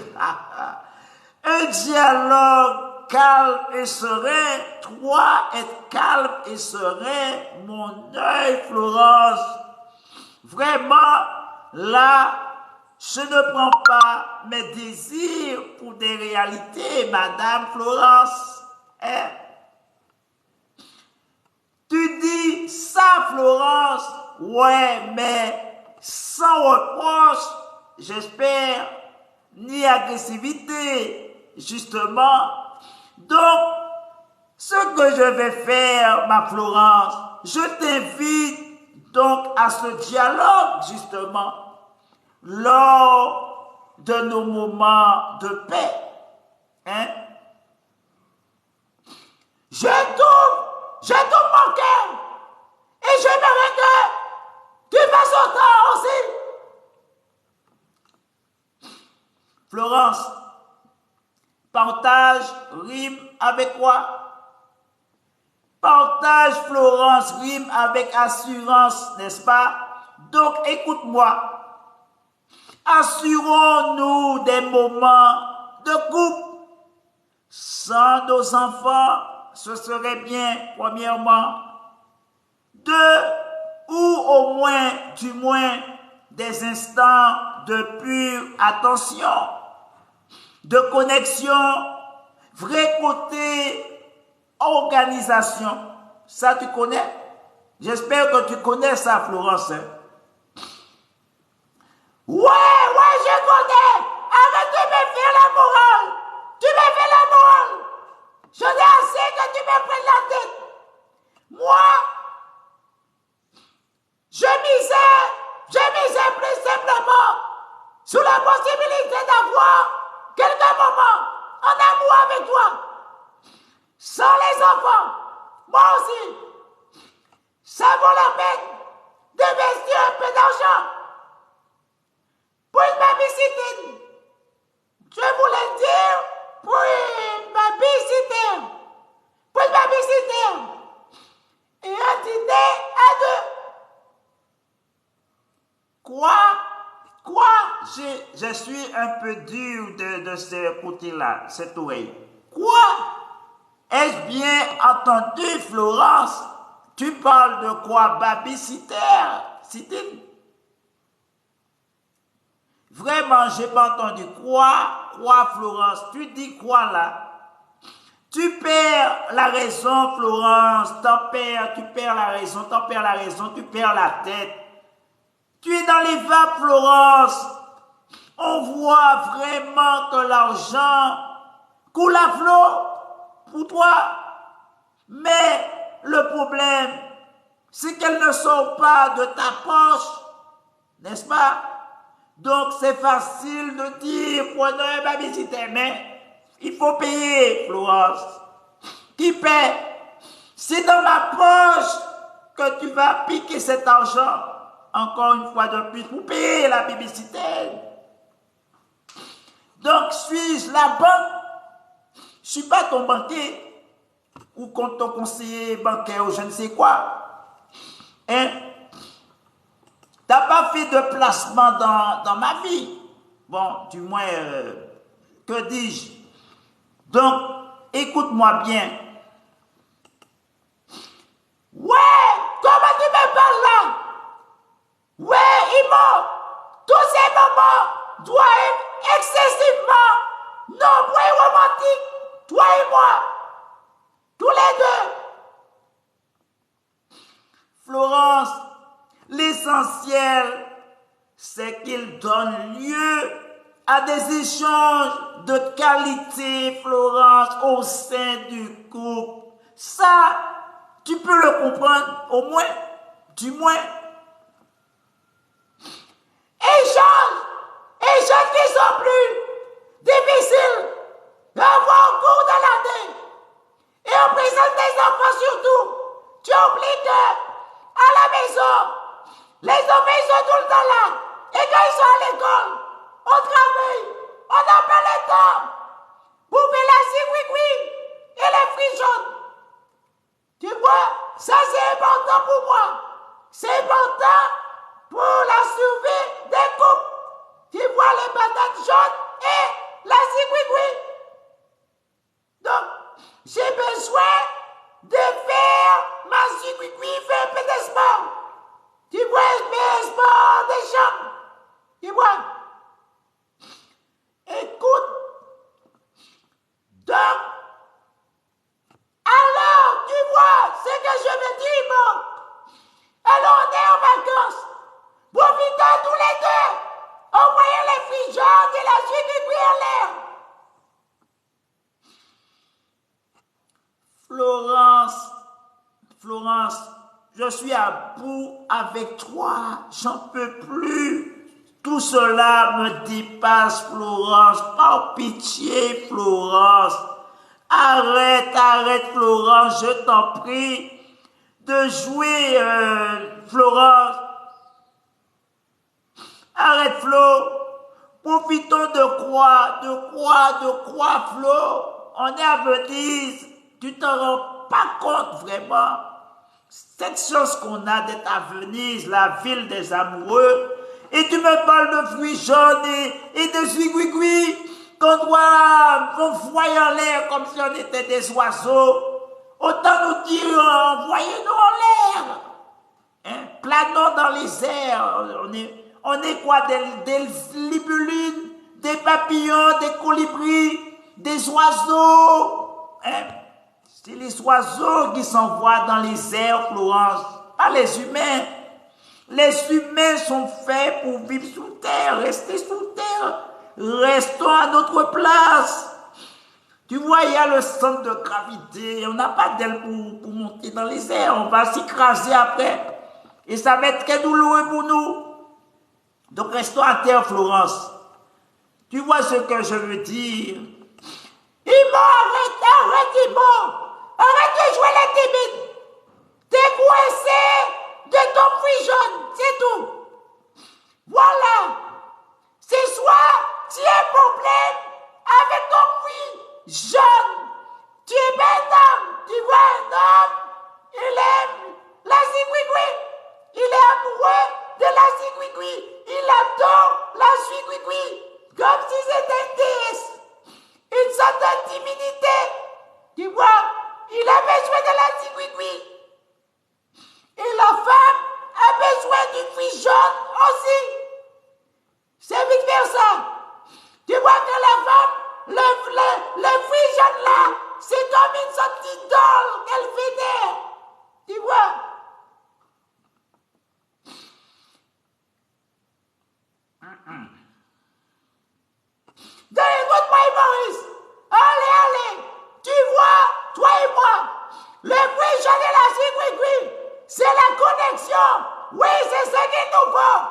Un dialogue calme et serein. Toi, être calme et serein, mon œil, Florence. Vraiment, là, Je ne prends pas mes désirs pour des réalités, Madame Florence. Hein? Tu dis ça, Florence? Ouais, mais sans reproche, j'espère, ni agressivité, justement. Donc, ce que je vais faire, ma Florence, je t'invite donc à ce dialogue, justement, lors de nos moments de paix. Hein? Je tourne mon cœur et j'aimerais que tu fasses autant aussi. Florence, partage rime avec quoi? Partage, Florence, rime avec assurance, n'est-ce pas? Donc, écoute-moi. Assurons-nous des moments de couple. Sans nos enfants, ce serait bien, premièrement. Deux, ou au moins, du moins, des instants de pure attention, de connexion, vrai côté organisation. Ça, tu connais? J'espère que tu connais ça, Florence. Ouais, je connais. Arrête de me faire la morale. Tu me fais la morale. J'en ai assez que tu me prennes la tête. Moi, je misais plus simplement sur la possibilité d'avoir quelques moments en amour avec toi. Sans les enfants, moi aussi, ça vaut la peine d'investir un peu d'argent pour une babysitter. Je voulais dire pour une babysitter. Pour une babysitter. Et un dîner à deux. Quoi? Je suis un peu dur de ce côté-là, cette oreille. Quoi? Ai-je bien entendu, Florence? Tu parles de quoi? Babysitter? Vraiment, j'ai pas entendu. Quoi, Florence? Tu dis quoi là? Tu perds la raison, Florence. Tu perds la raison, tu perds la tête. Tu es dans les vapes, Florence. On voit vraiment que l'argent coule à flot pour toi. Mais le problème, c'est qu'elle ne sort pas de ta poche. N'est-ce pas? Donc, c'est facile de dire, prenons un babysitter, mais il faut payer, Florence. Qui paie? C'est dans ma poche que tu vas piquer cet argent, encore une fois de plus, pour payer la babysitter. Donc, suis-je la banque? Je ne suis pas ton banquier ou ton conseiller bancaire ou je ne sais quoi. Hein? Tu n'as pas fait de placement dans ma vie. Bon, du moins, que dis-je? Donc, écoute-moi bien. Ouais, comment tu me parles là? Ouais, Imo, tous ces moments doivent être excessivement nombreux et romantiques, toi et moi, tous les deux. Florence, l'essentiel, c'est qu'il donne lieu à des échanges de qualité, Florence, au sein du couple. Ça, tu peux le comprendre, au moins, du moins. Échanges qui sont plus difficiles à avoir au cours de l'année. Et en présence des enfants surtout, tu oublies que à la maison, les enfants ils sont tout le temps là. Et quand ils sont à l'école, on travaille, on n'a pas le temps pour faire la cigouigouine et les frijoles. Tu vois, ça c'est important pour moi. C'est important pour la survie des couples. Tu vois les patates jaunes et la cigouigouine. Donc, j'ai besoin de faire ma cigouigouine, faire un peu de sport. Tu vois, je fais sport des jambes. Tu vois. Florence, Florence, je suis à bout avec toi, j'en peux plus. Tout cela me dépasse, Florence. Par pitié, Florence. Arrête, arrête, Florence, je t'en prie de jouer, Florence. Arrête, Flo. Profitons de quoi, Flo? On est à Venise. Tu t'en rends pas compte, vraiment. Cette chance qu'on a d'être à Venise, la ville des amoureux. Et tu me parles de fruits jaunes et de zouigouigouis qu'on doit envoyer en l'air comme si on était des oiseaux. Autant nous dire, envoyez-nous en l'air. Hein? Planons dans les airs. On est quoi? Des libellines, des papillons, des colibris, des oiseaux. Hein? C'est les oiseaux qui s'envoient dans les airs, Florence, pas les humains. Les humains sont faits pour vivre sous terre, rester sous terre. Restons à notre place. Tu vois, il y a le centre de gravité. On n'a pas d'aile pour monter dans les airs. On va s'écraser après. Et ça va être très douloureux pour nous. Donc restons à terre, Florence. Tu vois ce que je veux dire? Imo, arrête, Imo. Arrête de jouer la timide. T'es coincé de ton fruit jaune, c'est tout. Voilà. C'est soit tu as un problème avec ton fruit jaune. Tu es un homme, tu vois un homme, il aime la zigouigoui. Il est amoureux de la zigouigoui. Il adore la zigouigoui. Comme si c'était une déesse. Une sorte de divinité. Tu vois, il a besoin de la zigouigoui. Et la femme a besoin du fruit jaune aussi. C'est vice versa. Tu vois que la femme, le fruit jaune là, c'est comme une sorte d'idole qu'elle vénère. Tu vois? Écoute-moi, Maurice. Allez. Tu vois, toi et moi, le fruit jaune et la zigouigoui, c'est la connexion. Oui, c'est ce qu'il nous faut.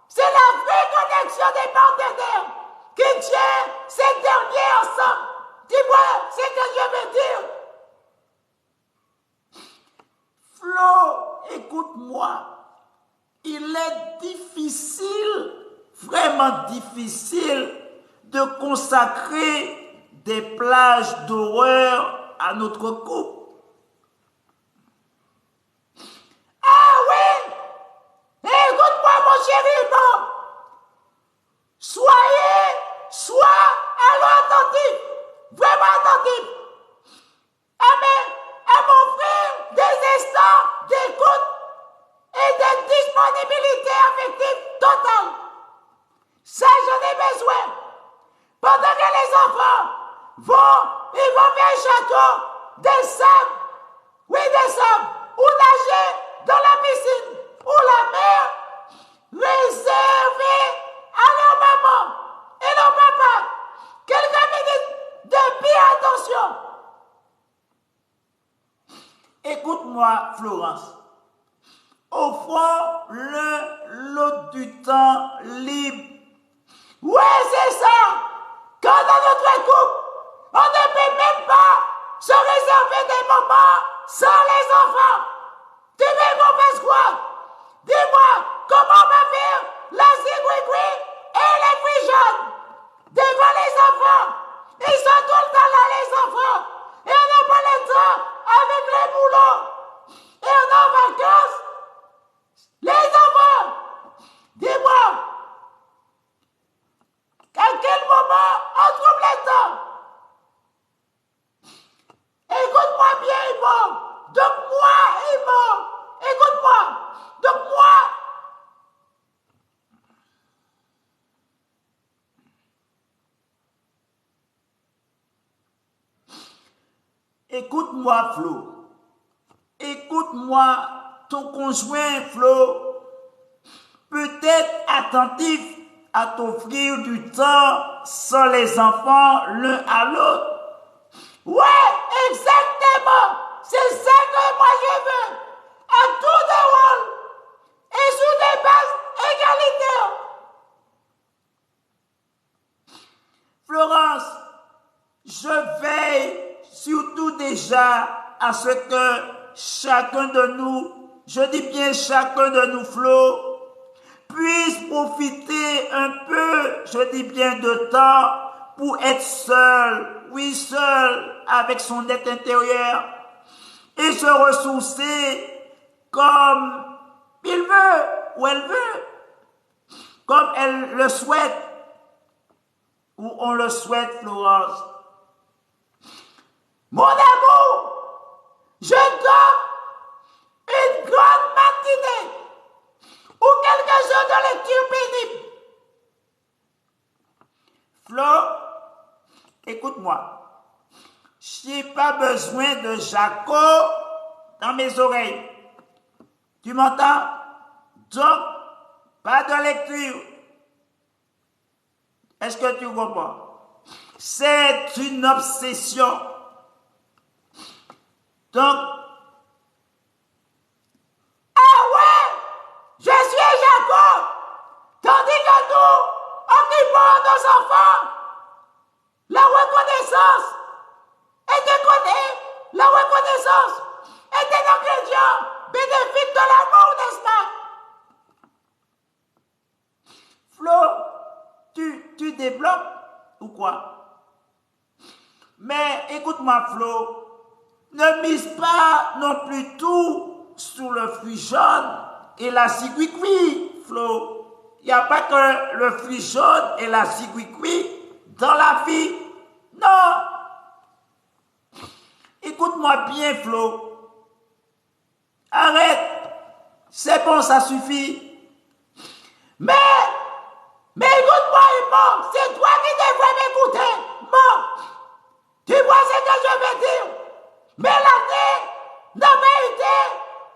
C'est la vraie connexion des partenaires qui tient ces derniers ensemble. Tu vois ce que je veux dire? Flo, écoute-moi. Il est difficile, vraiment difficile, de consacrer des plages d'horreur à notre couple. Ah oui! Écoute-moi, mon chéri, bon. Sois alors attentif, vraiment attentif. À mon frère, des instants d'écoute et de disponibilité affective totale. Ça, j'en ai besoin. Pendant que les enfants ils vont faire un château de sable. Oui, de sable. Ou nager dans la piscine ou la mer. Réservé à leur maman et leur papa. Quelques minutes de bien attention. Écoute-moi, Florence. Offrons l'autre du temps libre. Ouais, c'est ça. Quand dans notre couple, on ne peut même pas se réserver des moments sans les enfants. Tu veux qu'on fasse quoi? Dis-moi, comment on va faire la zigouigoui et les fruits jaunes devant les enfants? Ils sont tout le temps là, les enfants. Et on n'a pas le temps avec les boulots. Et on est en vacances. Les enfants, dis-moi, à quel moment on trouve le temps? Écoute-moi bien, Yvon. Donc moi, Yvon, écoute-moi. Donc moi, écoute-moi, Flo. Écoute-moi, ton conjoint, Flo, peut être attentif à t'offrir du temps sans les enfants l'un à l'autre. Ouais, exactement. C'est ça que moi je veux. À tous les rôles et sous des bases égalitaires. Florence, je veille surtout déjà à ce que chacun de nous, je dis bien chacun de nous, Flo, puisse profiter un peu, je dis bien de temps, pour être seul, oui seul, avec son être intérieur, et se ressourcer comme il veut ou elle veut, comme elle le souhaite, ou on le souhaite, Florence. Mon amour, je donne une grande matinée ou quelque chose de lecture pénible. Flo, écoute-moi. Je n'ai pas besoin de Jaco dans mes oreilles. Tu m'entends? Donc, pas de lecture. Est-ce que tu comprends? C'est une obsession. Donc, ah ouais, je suis Jacob, tandis que nous occupons nos enfants. La reconnaissance et de connaître la reconnaissance est un ingrédient bénéfique de l'amour, n'est-ce pas? Flo, tu développes ou quoi? Mais écoute-moi, Flo, ne mise pas non plus tout sur le fruit jaune et la ciguicui, Flo. Il n'y a pas que le fruit jaune et la ciguicui dans la vie. Non. Écoute-moi bien, Flo. Arrête. C'est bon, ça suffit. Mais écoute-moi, Yvon, c'est toi qui devrais m'écouter. Bon, tu vois ce que je veux dire. Mais l'année n'avait été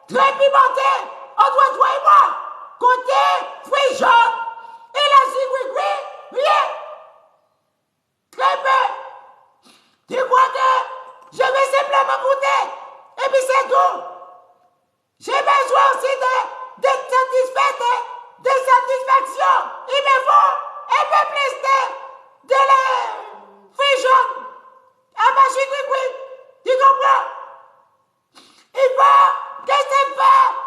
très pimentée entre toi et moi. Côté fruits jaunes et la ciguicui, rien. Très peu. Tu crois que je vais simplement goûter et puis c'est tout. J'ai besoin aussi d'être satisfaite, de satisfaction. Il me faut un peu plus de la fruits jaunes. Ah bah ciguicui, tu comprends? Il faut que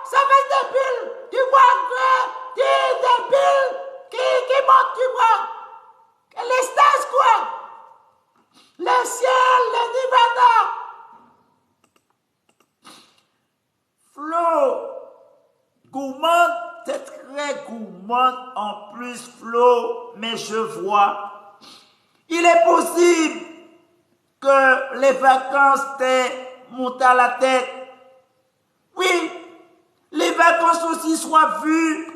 ça fasse des bulles. Tu vois que des bulles qui montent, tu vois. Les stages quoi. Le ciel, le nirvana. Flo, gourmande, t'es très gourmande en plus, Flo, mais je vois. Il est possible que les vacances t'aient monté à la tête. Oui, les vacances aussi soient vues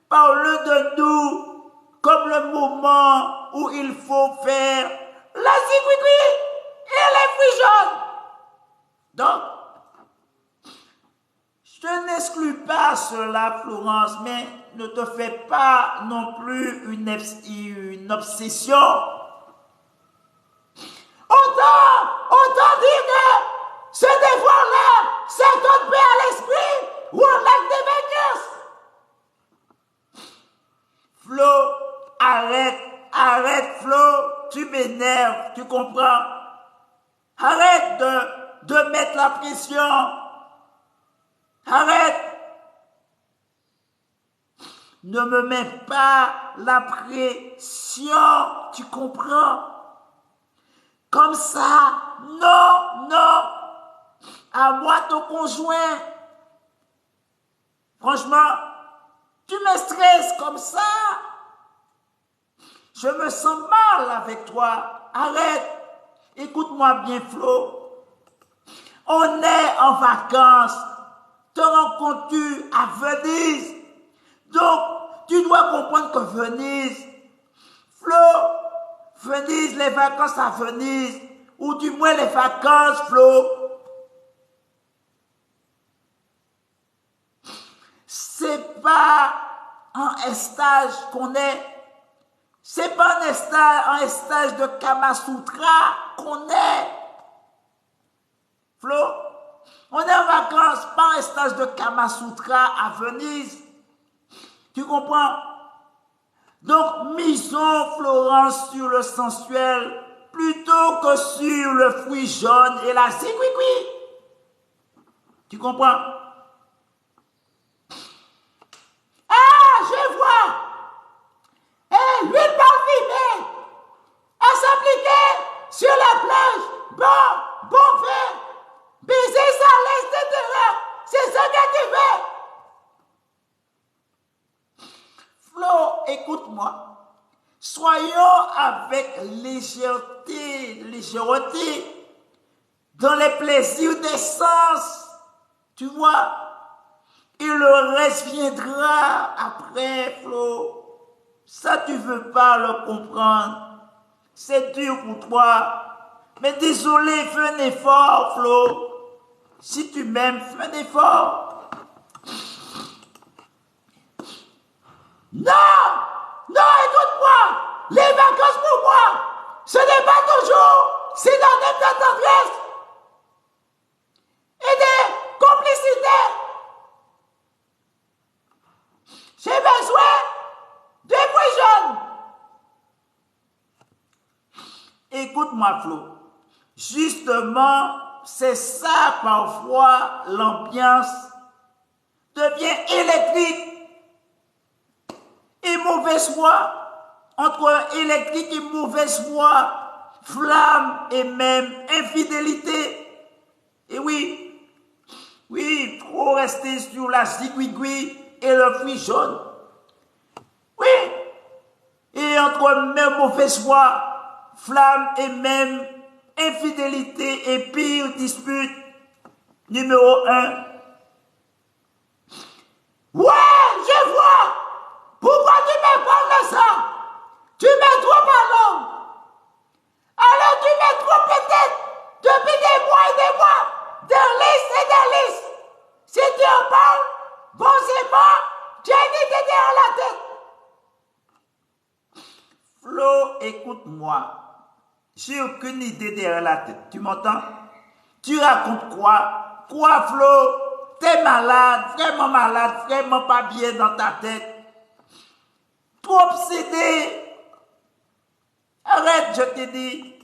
par l'un de nous comme le moment où il faut faire la ciguicui et les fruits jaunes. Donc, je n'exclus pas cela, Florence, mais ne te fais pas non plus une obsession. Autant dire que ce devoir-là, c'est notre paix à l'esprit ou un lac de vacances. Flo, arrête, Flo, tu m'énerves, tu comprends? Arrête de mettre la pression. Arrête. Ne me mets pas la pression, tu comprends? Comme ça, non. À moi, ton conjoint. Franchement, tu me stresses comme ça. Je me sens mal avec toi. Arrête. Écoute-moi bien, Flo. On est en vacances. Te rencontres-tu à Venise? Donc, tu dois comprendre que Venise, les vacances à Venise, ou du moins les vacances, Flo, c'est pas un stage qu'on est, c'est pas un stage de Kama Sutra qu'on est. Flo, on est en vacances, pas un stage de Kamasutra à Venise. Tu comprends? Donc, misons Florence sur le sensuel plutôt que sur le fruit jaune et la zigouigoui. Tu comprends? Ah, je vois. Et l'huile parfumée à s'appliquer sur la plage. Bon fait. Baiser ça à l'est de terrain. C'est ça que tu veux. Flo, écoute-moi. Soyons avec légèreté dans les plaisirs des sens. Tu vois? Et le reste viendra après, Flo. Ça, tu veux pas le comprendre. C'est dur pour toi. Mais désolé, fais un effort, Flo. Si tu m'aimes, fais un effort. Non, écoute-moi. Les vacances pour moi, ce n'est pas toujours synonyme de tendresse et de complicité. J'ai besoin de fruits jaunes. Écoute-moi, Flo. Justement, c'est ça parfois l'ambiance devient électrique et mauvaise foi. Entre électrique et mauvaise foi, flamme et même infidélité. Et oui, trop rester sur la zigouigoui et le fruit jaune. Oui, et entre même mauvaise foi, flamme et même infidélité et pire dispute. Numéro 1. Ouais, je vois. Pourquoi tu me parles de ça? Tu mets trop ballon. Alors tu mets trop peut-être depuis des mois et des mois, des listes et des listes. Si tu en parles, bon c'est bon, tu as une idée derrière la tête. Flo, écoute-moi. J'ai aucune idée derrière la tête. Tu m'entends? Tu racontes quoi? Quoi, Flo? T'es malade, vraiment pas bien dans ta tête. Trop obsédé. Arrête, je te dis.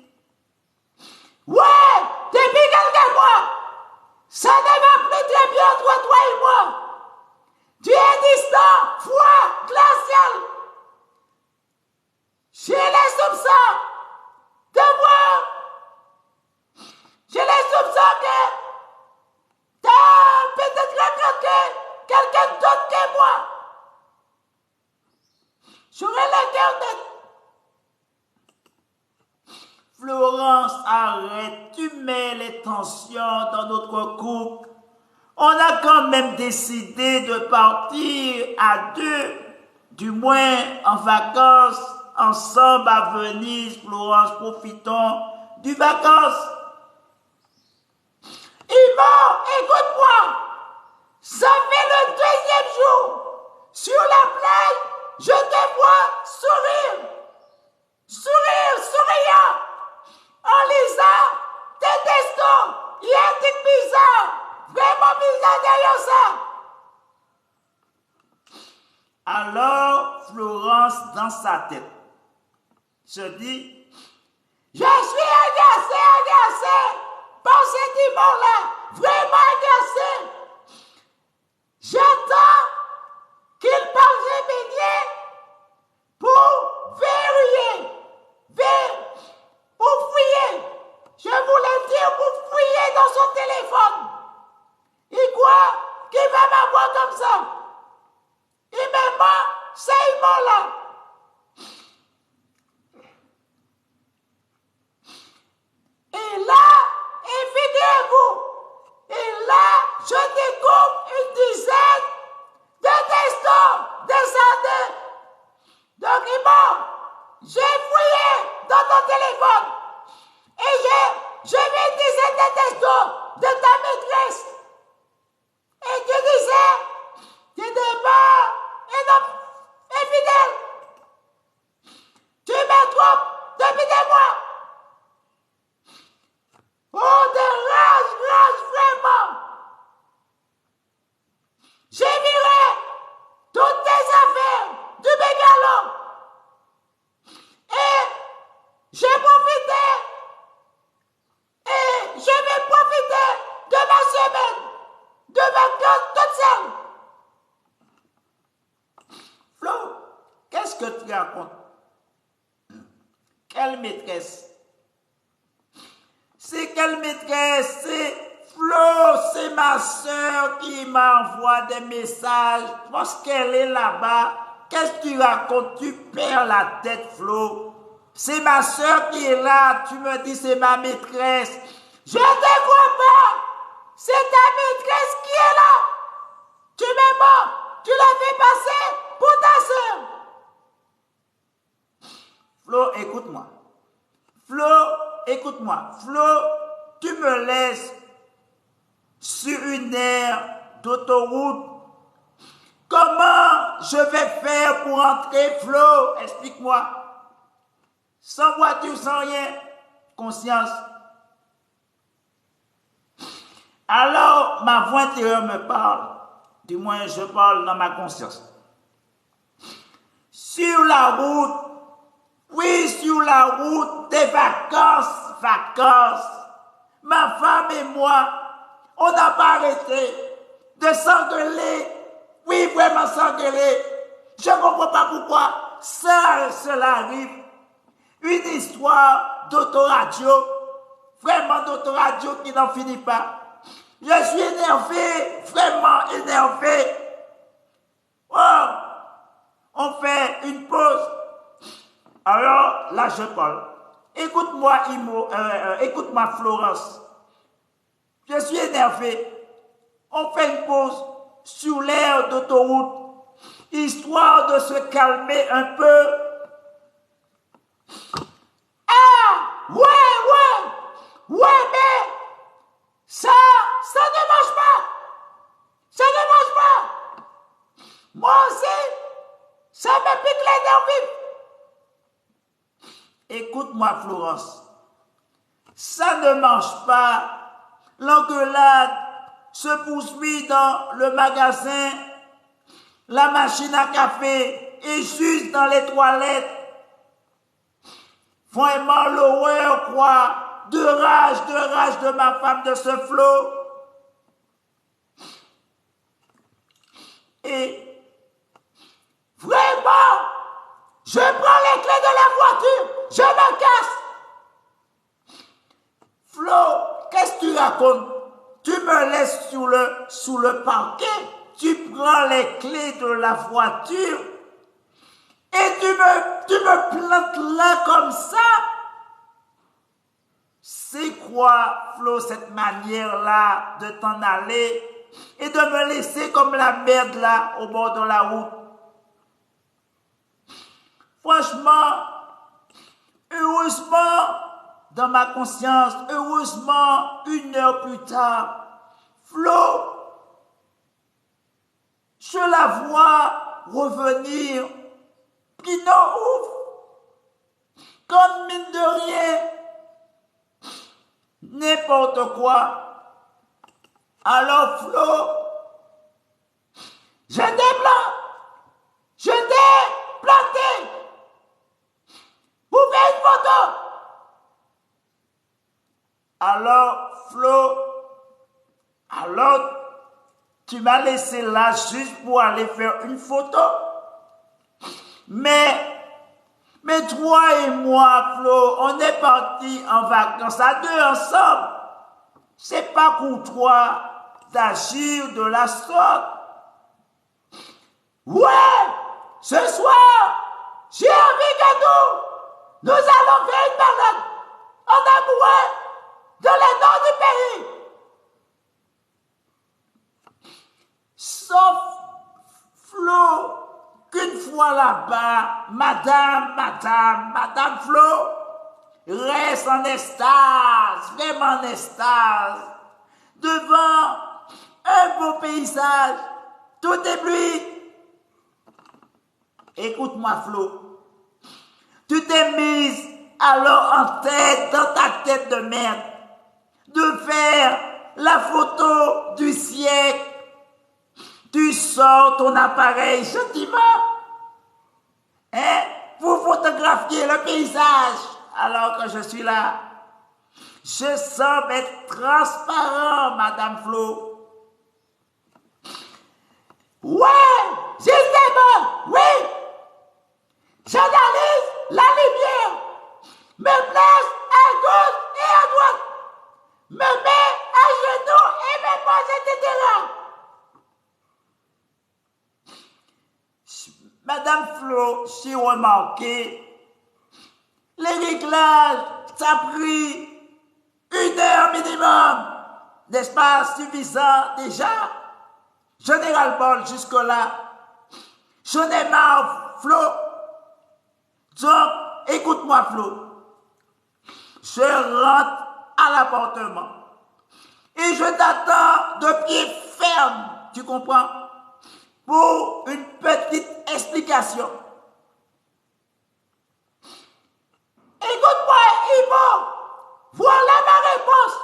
Ouais, depuis quelques mois, ça ne va plus très bien entre toi et moi. Tu es distant, froid, glacial. J'ai les soupçons de moi. J'ai les soupçons que t'as peut-être rencontré quelqu'un d'autre que moi. J'aurais le cœur net. Florence, arrête, tu mets les tensions dans notre couple. On a quand même décidé de partir à deux, du moins en vacances, ensemble à Venise. Florence, profitons du vacances. Yvon, écoute-moi. Ça fait le deuxième jour. Sur la plage, je te vois sourire. Souriant. En lisant tes textos, il y a un truc bizarre, vraiment bizarre derrière ça. Alors, Florence, dans sa tête, se dit, je suis agacé par cet Yvon-là, vraiment agacé. J'attends qu'il parle bien pour vérifier. Pour fouiller. Je voulais dire pour fouiller dans son téléphone. Il croit qu'il va m'avoir comme ça. Il me ment, c'est Yvon-là. Et là, figurez-vous, et là, je découvre une dizaine de textos descendus. Donc, Yvon, j'ai fouillé dans ton téléphone et je vais utiliser des textos de ta maîtresse. Et tu disais, tu n'es pas un homme infidèle. Tu me trompes depuis des mois. Oh, de rage, que tu racontes? Quelle maîtresse? C'est quelle maîtresse? C'est Flo, c'est ma soeur qui m'envoie des messages parce qu'elle est là-bas. Qu'est-ce que tu racontes? Tu perds la tête, Flo. C'est ma soeur qui est là. Tu me dis c'est ma maîtresse. Je ne te crois pas. C'est ta maîtresse qui est là. Tu me mens. Tu l'as fait passer pour ta soeur. Flo, écoute-moi. Flo, écoute-moi. Flo, tu me laisses sur une aire d'autoroute. Comment je vais faire pour entrer, Flo? Explique-moi. Sans voiture, sans rien. Conscience. Alors, ma voix intérieure me parle. Du moins, je parle dans ma conscience. Sur la route, oui, sur la route des vacances, ma femme et moi, on n'a pas arrêté de s'engueuler. Oui, vraiment s'engueuler. Je ne comprends pas pourquoi cela arrive. Une histoire d'autoradio, vraiment d'autoradio qui n'en finit pas. Je suis énervé, vraiment énervé. Oh, on fait une pause. Alors, là, je parle. Écoute-moi, écoute-moi, Florence. Je suis énervé. On fait une pause sur l'aire d'autoroute, histoire de se calmer un peu. Ah, ouais, mais ça ne marche pas. Ça ne marche pas. Moi aussi, ça me pique les nerfs vifs. Écoute-moi, Florence. Ça ne marche pas. L'engueulade se poursuit dans le magasin, la machine à café et juste dans les toilettes. Vraiment l'horreur, quoi. De rage de ma femme, de ce Flo. Et vraiment, je prends les clés de la voiture, je me casse. Flo, qu'est-ce que tu racontes? Tu me laisses sous le parquet, tu prends les clés de la voiture et tu me plantes là comme ça. C'est quoi, Flo, cette manière-là de t'en aller et de me laisser comme la merde là au bord de la route? Franchement, heureusement, dans ma conscience, heureusement, 1 heure plus tard, Flo, je la vois revenir, qui n'en ouvre, comme mine de rien, n'importe quoi. Alors Flo, je t'ai planté. Vous faites une photo. Alors Flo, tu m'as laissé là juste pour aller faire une photo. Mais toi et moi, Flo, on est partis en vacances à 2 ensemble. C'est pas courtois d'agir de la sorte. Ouais, ce soir, j'ai envie que nous allons faire une balade en amoureux dans le nord du pays. Sauf, Flo, qu'une fois là-bas, Madame Flo, reste en extase, vraiment en extase, devant un beau paysage, tout est pluie. Écoute-moi, Flo, tu t'es mise alors en tête, dans ta tête de merde, de faire la photo du siècle. Tu sors ton appareil gentiment, pour photographier le paysage, alors que je suis là. Je semble être transparent, Madame Flo. Ouais, justement, oui. j'analyse la lumière, me place à gauche et à droite, me mets à genoux et me pose, etc. Madame Flo, j'ai remarqué, les réglages, ça a pris 1 heure minimum. N'est-ce pas suffisant déjà? Je n'ai ras le bol jusque-là. Je n'ai marre, Flo. Donc, écoute-moi, Flo. Je rentre à l'appartement et je t'attends de pied ferme, tu comprends? Pour une petite explication. Écoute-moi, Ivo. Voilà ma réponse.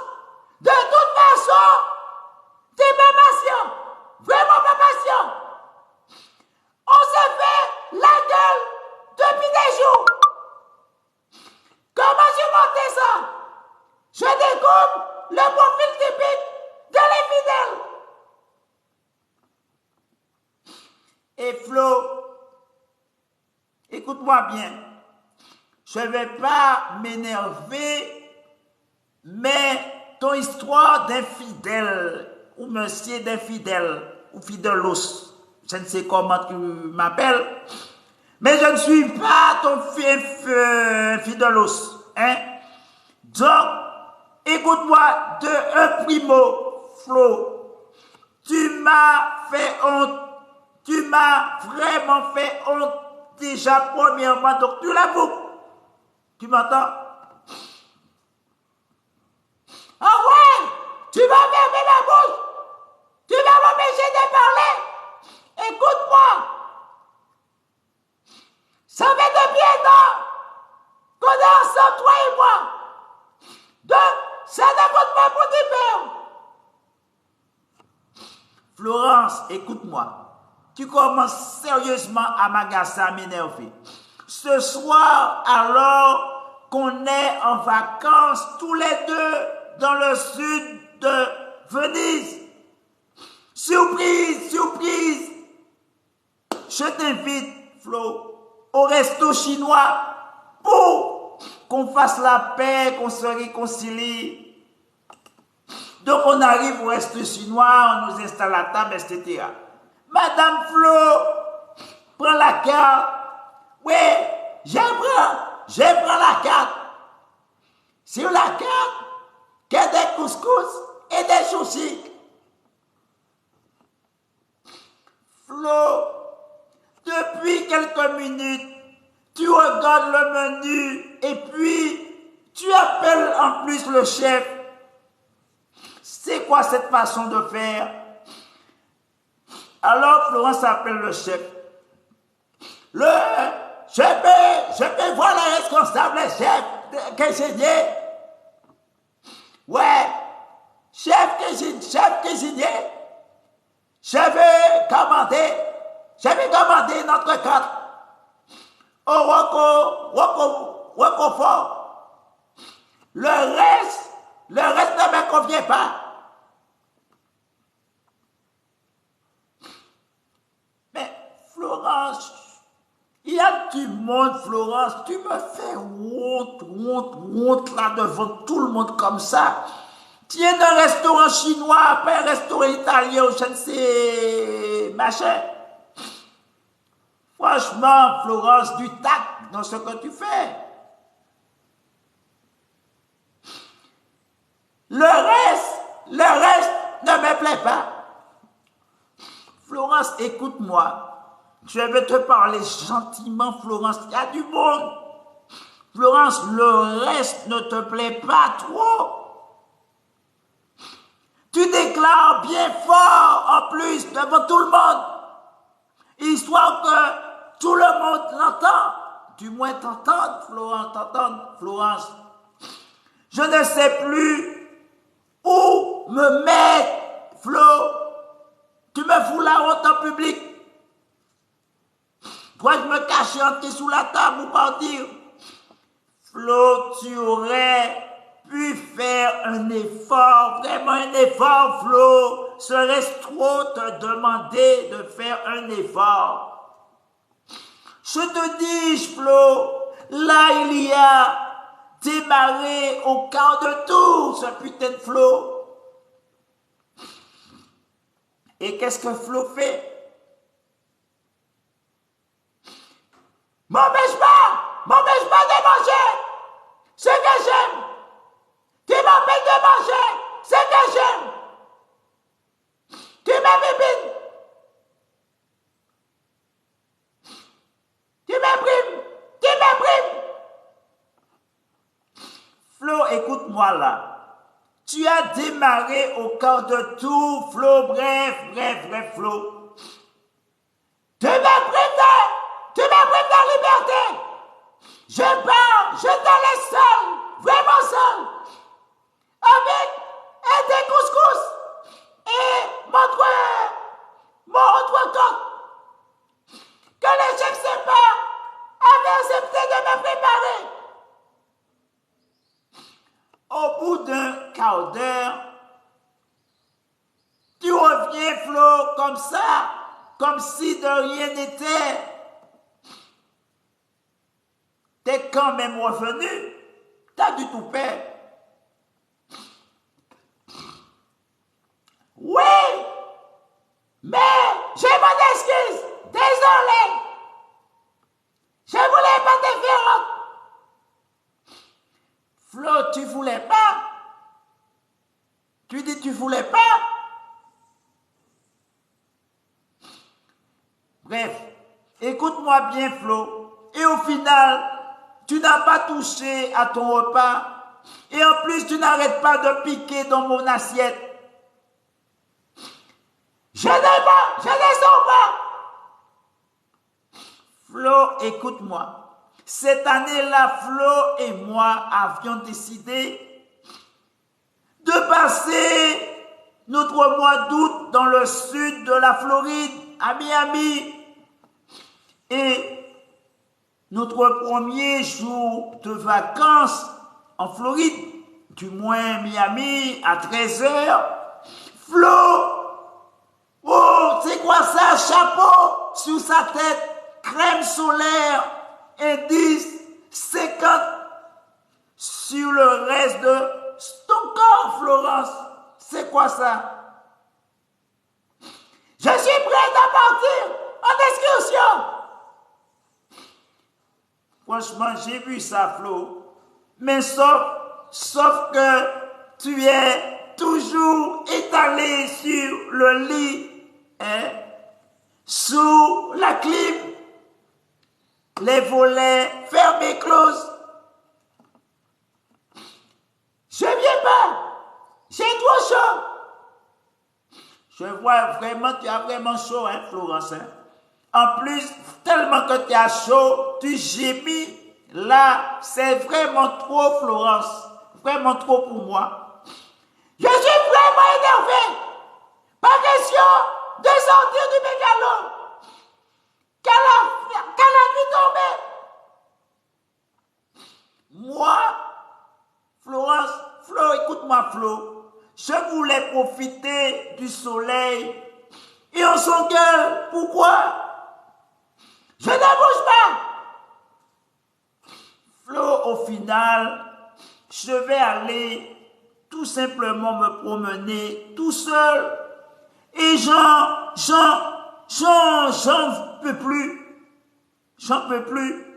De toute façon, t'es pas patient. Vraiment pas patient. On s'est fait la gueule depuis des jours. Comment j'ai monté ça? Je découvre le profil typique de l'infidèle. Et Flo, écoute-moi bien. Je ne vais pas m'énerver, mais ton histoire d'infidèle, ou monsieur d'infidèle, ou fidèlos, je ne sais comment tu m'appelles, mais je ne suis pas ton fidèlos. Hein? Donc, écoute-moi de un primo, Flo. Tu m'as fait honte. Tu m'as vraiment fait honte déjà premièrement, donc tu l'avoues. Tu m'entends? Ah ouais? Tu vas fermer la bouche? Tu vas m'empêcher de parler? Écoute-moi. Ça fait depuis 1 an qu'on est ensemble, toi et moi. Donc, ça ne compte pas pour tes pères. Florence, écoute-moi. Tu commences sérieusement à m'agacer, à m'énerver. Ce soir, alors qu'on est en vacances tous les deux dans le sud de Venise. Surprise, surprise. Je t'invite, Flo, au resto chinois pour qu'on fasse la paix, qu'on se réconcilie. Donc on arrive au resto chinois, on nous installe à table, etc. Madame Flo, prends la carte. Oui, je prends la carte. Sur la carte, qu'il y a des couscous et des chouchis. Flo, depuis quelques minutes, tu regardes le menu et puis tu appelles en plus le chef. C'est quoi cette façon de faire? Alors Florence appelle le chef. Je peux voir le responsable, chef cuisinier. Ouais, chef cuisinier. Je veux commander notre carte au Roquefort. Le reste ne me convient pas. Florence, il y a du monde, Florence, tu me fais honte là devant tout le monde comme ça. Tu es d'un restaurant chinois, pas un restaurant italien, je ne sais, machin. Franchement, Florence, du tact dans ce que tu fais. Le reste ne me plaît pas. Florence, écoute-moi. Je vais te parler gentiment, Florence. Il y a du monde. Florence, le reste ne te plaît pas trop. Tu déclares bien fort, en plus, devant tout le monde. Histoire que tout le monde l'entende. Du moins t'entende, Florence. Je ne sais plus où me mettre, Flo. Tu me fous la honte en public. Dois-je me cacher entre sous la table ou partir? Flo, tu aurais pu faire un effort, vraiment un effort, Flo. Serait-ce trop te demander de faire un effort? Je te dis, Flo, là il y a des marées au quart de tour, ce putain de Flo. Et qu'est-ce que Flo fait? M'empêche pas de manger ce que j'aime. Tu m'empêches de manger ce que j'aime. Tu m'ébibines. Tu m'imprimes. Flo, écoute-moi là. Tu as démarré au quart de tour, Flo, bref, Flo. Tu m'imprimes de liberté. Je pars, je te laisse seul, vraiment seul, avec des couscous et mon entrecôte que le chef Sympa avait accepté de me préparer. Au bout d'un quart d'heure, tu reviens, Flo, comme ça, comme si de rien n'était. T'es quand même revenu. T'as du tout fait. Oui, mais je m'en excuse. Désolé. Je voulais pas te faire honte. Flo, tu voulais pas? Tu dis tu voulais pas? Bref, écoute-moi bien, Flo. Et au final, tu n'as pas touché à ton repas. Et en plus, tu n'arrêtes pas de piquer dans mon assiette. Je ne sors pas. Flo, écoute-moi. Cette année-là, Flo et moi avions décidé de passer notre mois d'août dans le sud de la Floride, à Miami. Et notre premier jour de vacances en Floride, du moins Miami, à 13h, Flo, oh, c'est quoi ça, chapeau sur sa tête, crème solaire, indice 50 sur le reste de ton corps, Florence. C'est quoi ça? Je suis prête à partir en excursion. Franchement, j'ai vu ça, Flo. Mais sauf que tu es toujours étalé sur le lit, hein, sous la clim, les volets fermés, closes. Je viens pas. J'ai trop chaud. Je vois vraiment, tu as vraiment chaud, hein, Florence. Hein? En plus, tellement que tu as chaud, tu gémis. Là, c'est vraiment trop, Florence. Vraiment trop pour moi. Je suis vraiment énervé. Pas question de sortir du mégalo. Qu'à la nuit tombée. Moi, Florence, Flo, écoute-moi, Flo. Je voulais profiter du soleil. Et on s'engueule. Pourquoi? Je ne bouge pas. Flo, au final, je vais aller tout simplement me promener tout seul. Et j'en peux plus. J'en peux plus.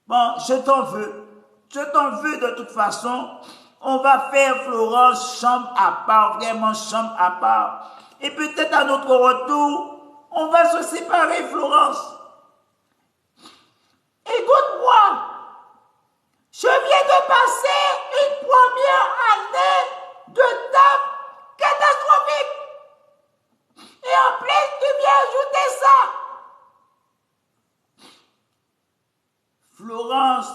Bon, je t'en veux. Je t'en veux de toute façon. On va faire, Florence, chambre à part, vraiment chambre à part. Et peut-être à notre retour, on va se séparer, Florence. Écoute-moi. Je viens de passer une première année de taf catastrophique. Et en plus, tu viens ajouter ça. Florence,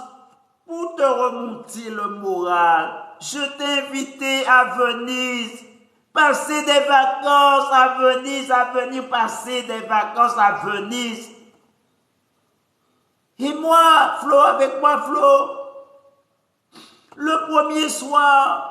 pour te remonter le moral, je t'ai invité à Venise, passer des vacances à Venise, à venir passer des vacances à Venise. Et moi, Flo, avec moi, Flo, le premier soir,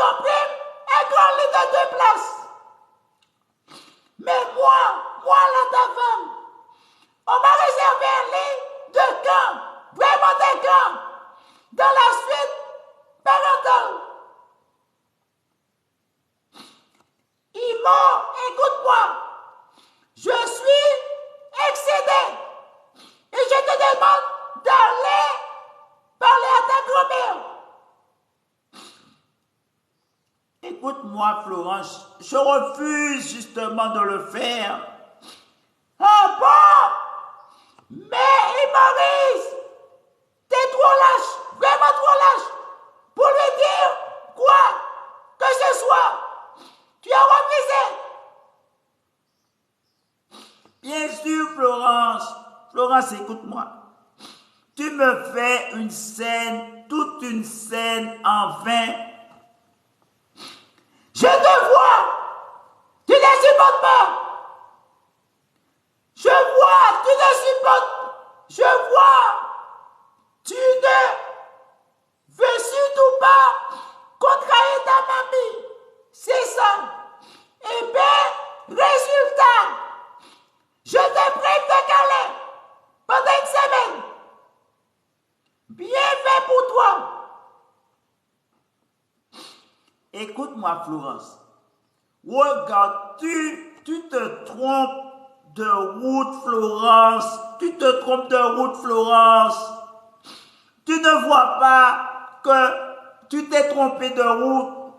ton prime un grand lit de 2 places. Mais moi là, ta femme, on m'a réservé un lit de camp, vraiment de camp, dans la suite parentale. Immo, écoute-moi, je suis excédé et je te demande d'aller parler à ta grand-mère. Écoute-moi, Florence, je refuse justement de le faire. Ah bon? Mais Maurice, t'es trop lâche, vraiment trop lâche, pour lui dire quoi que ce soit. Tu as refusé. Bien sûr, Florence. Florence, écoute-moi. Tu me fais une scène, toute une scène en vain. Je te vois. Tu ne supportes pas. Je vois, tu ne supportes. Je vois. Tu ne veux surtout pas contrarier ta mamie. C'est ça. Eh bien, résultat, je te prive de Calais pendant une semaine. Bien fait pour toi. Écoute-moi, Florence. Regarde, tu te trompes de route, Florence. Tu te trompes de route, Florence. Tu ne vois pas que tu t'es trompé de route.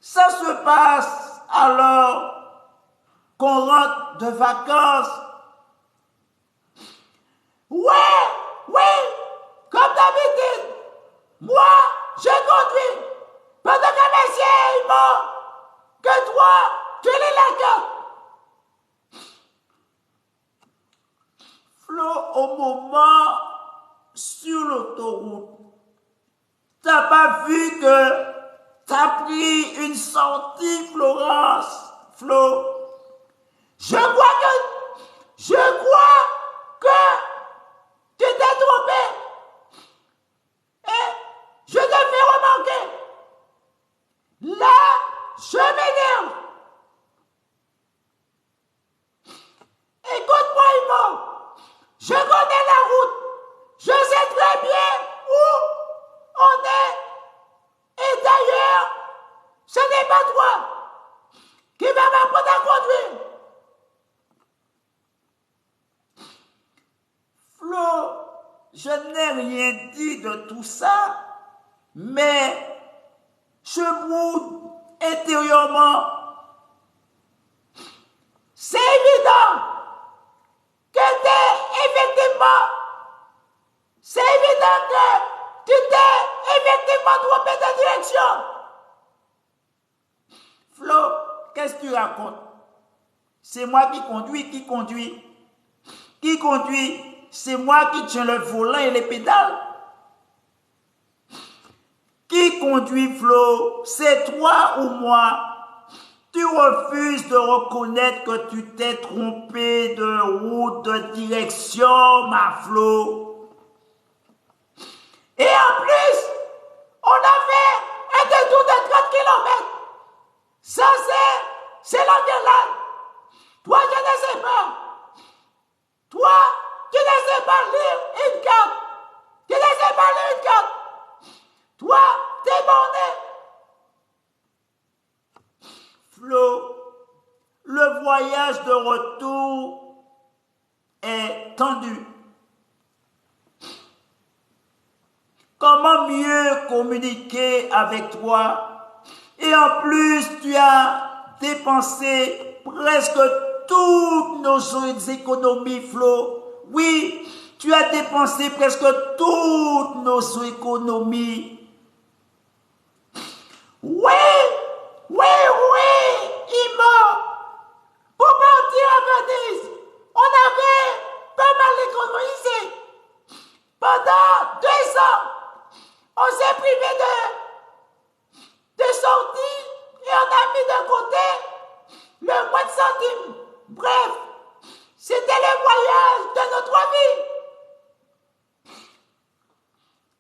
Ça se passe alors qu'on rentre de vacances. Ouais, comme d'habitude. Moi, je conduis. Pendant que monsieur est mort, que toi, tu lis la carte. Flo, au moment sur l'autoroute, t'as pas vu que t'as pris une sortie, Florence? Flo, Je crois que tu t'es trompé. Et je te fais remarquer. Là, je m'énerve. Écoute-moi, Yvon. Je connais la route. Je sais très bien où on est. Et d'ailleurs, ce n'est pas toi qui va m'apprendre à conduire. Flo, je n'ai rien dit de tout ça, mais je boude intérieurement. C'est évident que c'est évident que tu t'es effectivement trompé de direction. Flo, qu'est-ce que tu racontes? C'est moi qui conduit, c'est moi qui tiens le volant et les pédales. Qui conduit, Flo? C'est toi ou moi? Tu refuses de reconnaître que tu t'es trompé de route, de direction, ma Flo. Et en plus, on a fait un détour de 30 km. Ça, c'est l'engueulade. Toi, je ne sais pas. Toi, tu ne sais pas lire une carte. Tu ne sais pas lire une carte. Toi, t'es borné. Flo, le voyage de retour est tendu. Comment mieux communiquer avec toi? Et en plus, tu as dépensé presque toutes nos économies, Flo. Oui, tu as dépensé presque toutes nos économies. Oui, Immo. Pour partir à Venise, on avait pas mal économisé. Pendant 2 ans, on s'est privé de sorties et on a mis de côté le moins de centimes. Bref, c'était le voyage de notre vie.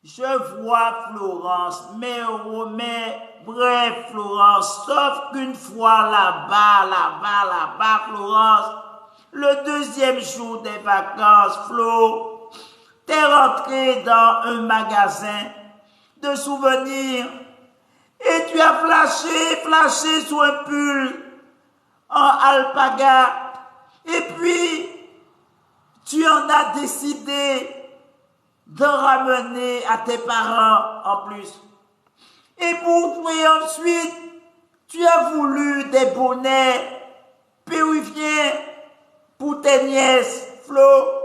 Je vois, Florence, mais bref, Florence, sauf qu'une fois là-bas, Florence, le deuxième jour des vacances, Flo, t'es rentré dans un magasin de souvenirs et tu as flashé sous un pull en alpaga et puis tu en as décidé d'en ramener à tes parents en plus. Et ensuite, tu as voulu des bonnets péruviens pour tes nièces, Flo.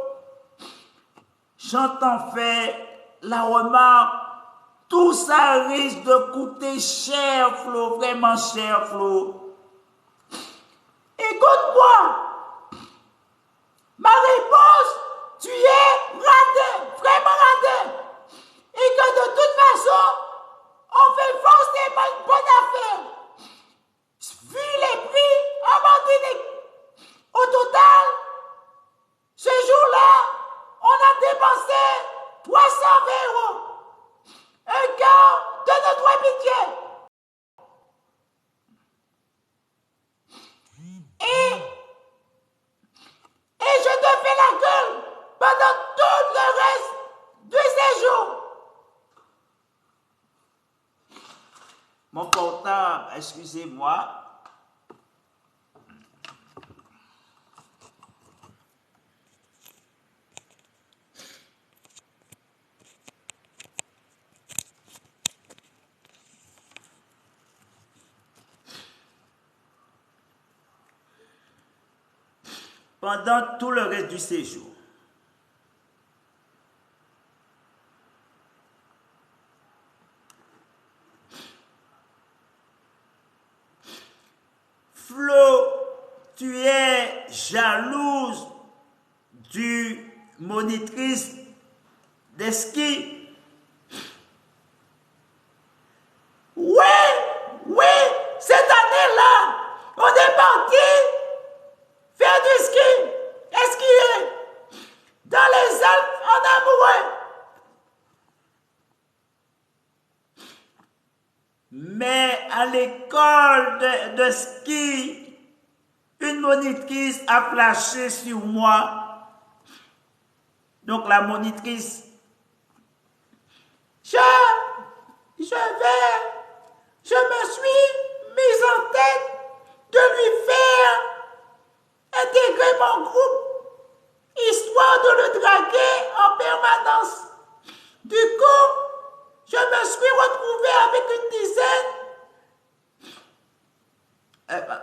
J'entends faire la remarque, tout ça risque de coûter cher, Flo, vraiment cher, Flo. Écoute-moi, ma réponse, tu es radin, vraiment radin. Et que de toute façon, on fait forcément une bonne affaire. Vu les prix en Martinique. Au total, ce jour-là, on a dépensé 320 €. Un quart de notre budget. Et je te fais la gueule pendant tout le reste du séjour. Mon portable, excusez-moi. Pendant tout le reste du séjour, Flo, tu es jalouse du monitrice de ski. Oui, cette année-là, on est parti faire du ski, skier dans les Alpes en amoureux. Mais à l'école de ski, une monitrice a flashé sur moi. Donc la monitrice, Je me suis mise en tête de lui faire intégrer mon groupe, histoire de le draguer en permanence. Du coup, je me suis retrouvé avec une dizaine.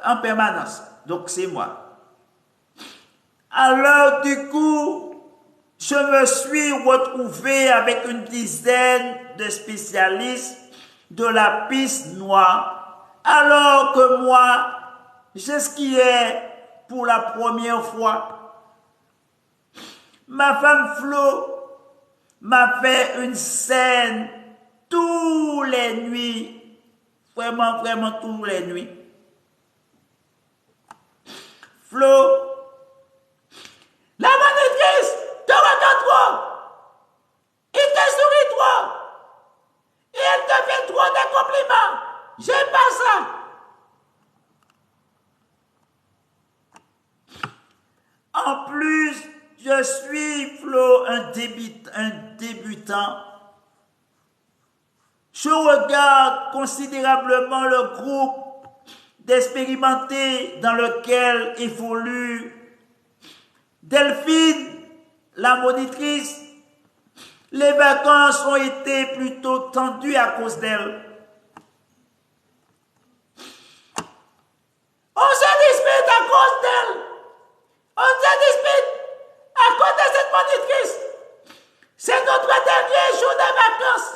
en permanence, donc c'est moi. Alors du coup, je me suis retrouvé avec une dizaine de spécialistes de la piste noire, alors que moi, je skiais pour la première fois. Ma femme Flo m'a fait une scène tous les nuits, vraiment tous les nuits. Flo, la monitrice te regarde trop, il te sourit trop, et elle te fait trop de compliments. J'aime pas ça. En plus, je suis, Flo, un débutant. Je regarde considérablement le groupe d'expérimentés dans lequel évolue Delphine, la monitrice. Les vacances ont été plutôt tendues à cause d'elle. On se dispute à cause d'elle. On se dispute à cause de cette monitrice. C'est notre dernier jour de vacances.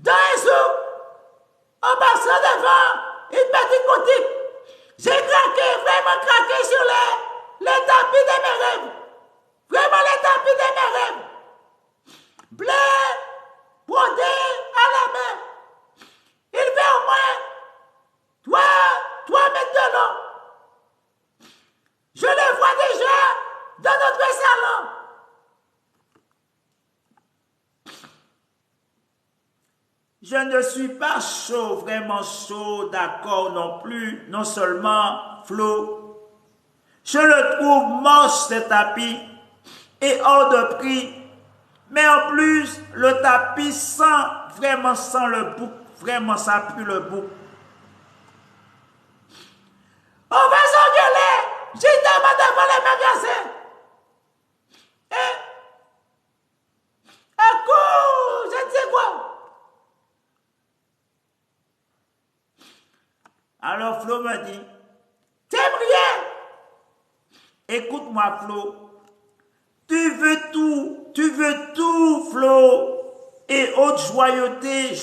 Dans un jour, en passant devant une petite boutique, j'ai craqué, vraiment craqué sur les tapis de mes rêves. Vraiment les tapis de mes rêves. Bleu, brodé à la main. Il fait au moins 3 mètres de long. Je le vois déjà dans notre salon. Je ne suis pas chaud, vraiment chaud, d'accord non plus, non seulement Flo. Je le trouve moche ce tapis et hors de prix. Mais en plus, le tapis sent le bouc, vraiment ça pue le bouc. On va s'engueuler, justement devant les magasins. Un coup, je ne sais quoi. Alors Flo me dit, t'aimes rien. Écoute-moi Flo, tu veux tout Flo, et haute joyeuté,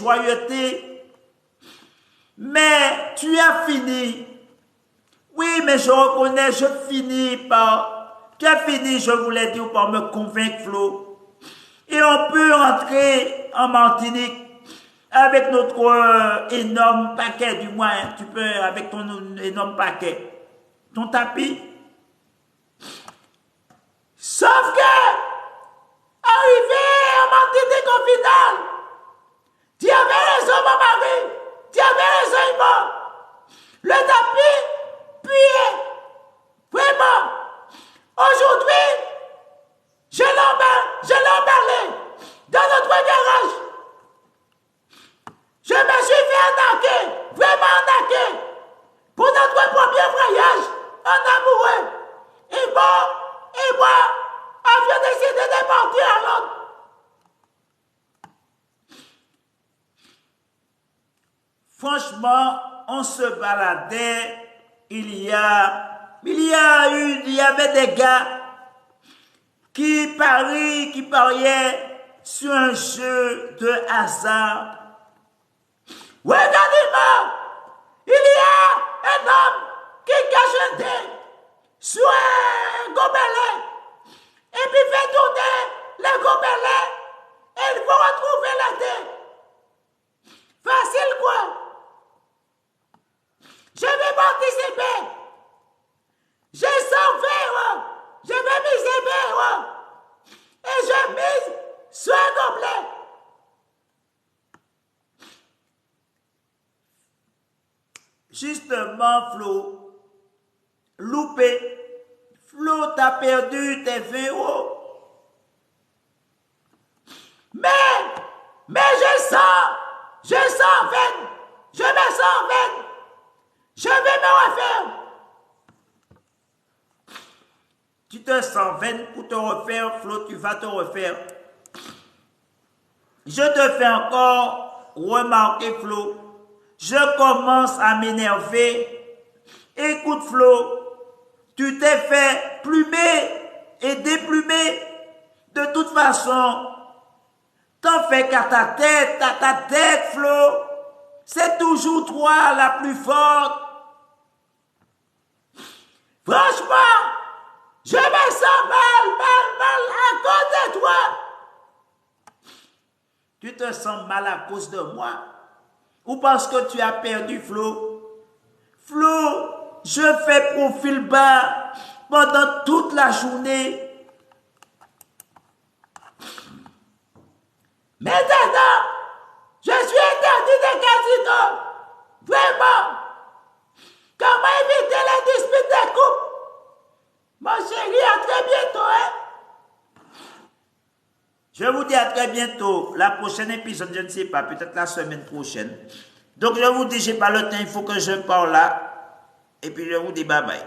mais tu as fini. Oui, mais je reconnais, je tu as fini, je voulais dire, par me convaincre Flo. Et on peut rentrer en Martinique avec notre énorme paquet, du moins, hein, tu peux, avec ton énorme paquet, ton tapis. Sauf que, arrivé en Martinique au final, tu avais raison, mon mari, tu avais raison, Yvon. Le tapis puait. Vraiment. Aujourd'hui, je l'emballais dans notre garage. Je me suis fait attaquer, vraiment attaquer, pour notre premier voyage en amoureux. Yvon et moi avions décidé de partir à Londres. Franchement, on se baladait, il y avait des gars qui pariaient sur un jeu de hasard. Regardez-moi, il y a un homme qui cache un dé sur un gobelet et puis fait tourner le gobelet et il faut retrouver la dé. Facile quoi? Je vais participer. J'ai 120 €. Je vais miser 20 €. Et je mise sur un gobelet. Justement, Flo, loupé. Flo, t'as perdu tes 20 €. Mais je sens vaine. Je me sens vaine. Je vais me refaire. Tu te sens vaine pour te refaire, Flo, tu vas te refaire. Je te fais encore remarquer, Flo. Je commence à m'énerver. Écoute, Flo, tu t'es fait plumer et déplumer. De toute façon, t'en fais qu'à ta tête, Flo. C'est toujours toi la plus forte. Franchement, je me sens mal à cause de toi. Tu te sens mal à cause de moi? Ou parce que tu as perdu, Flo? Flo, je fais profil bas pendant toute la journée. Maintenant, je suis interdit de casino. Vraiment. Comment éviter les disputes des couples? Mon chéri, à très bientôt, hein? Je vous dis à très bientôt. La prochaine épisode, je ne sais pas, peut-être la semaine prochaine. Donc je vous dis, j'ai pas le temps, il faut que je parle là. Et puis je vous dis bye bye.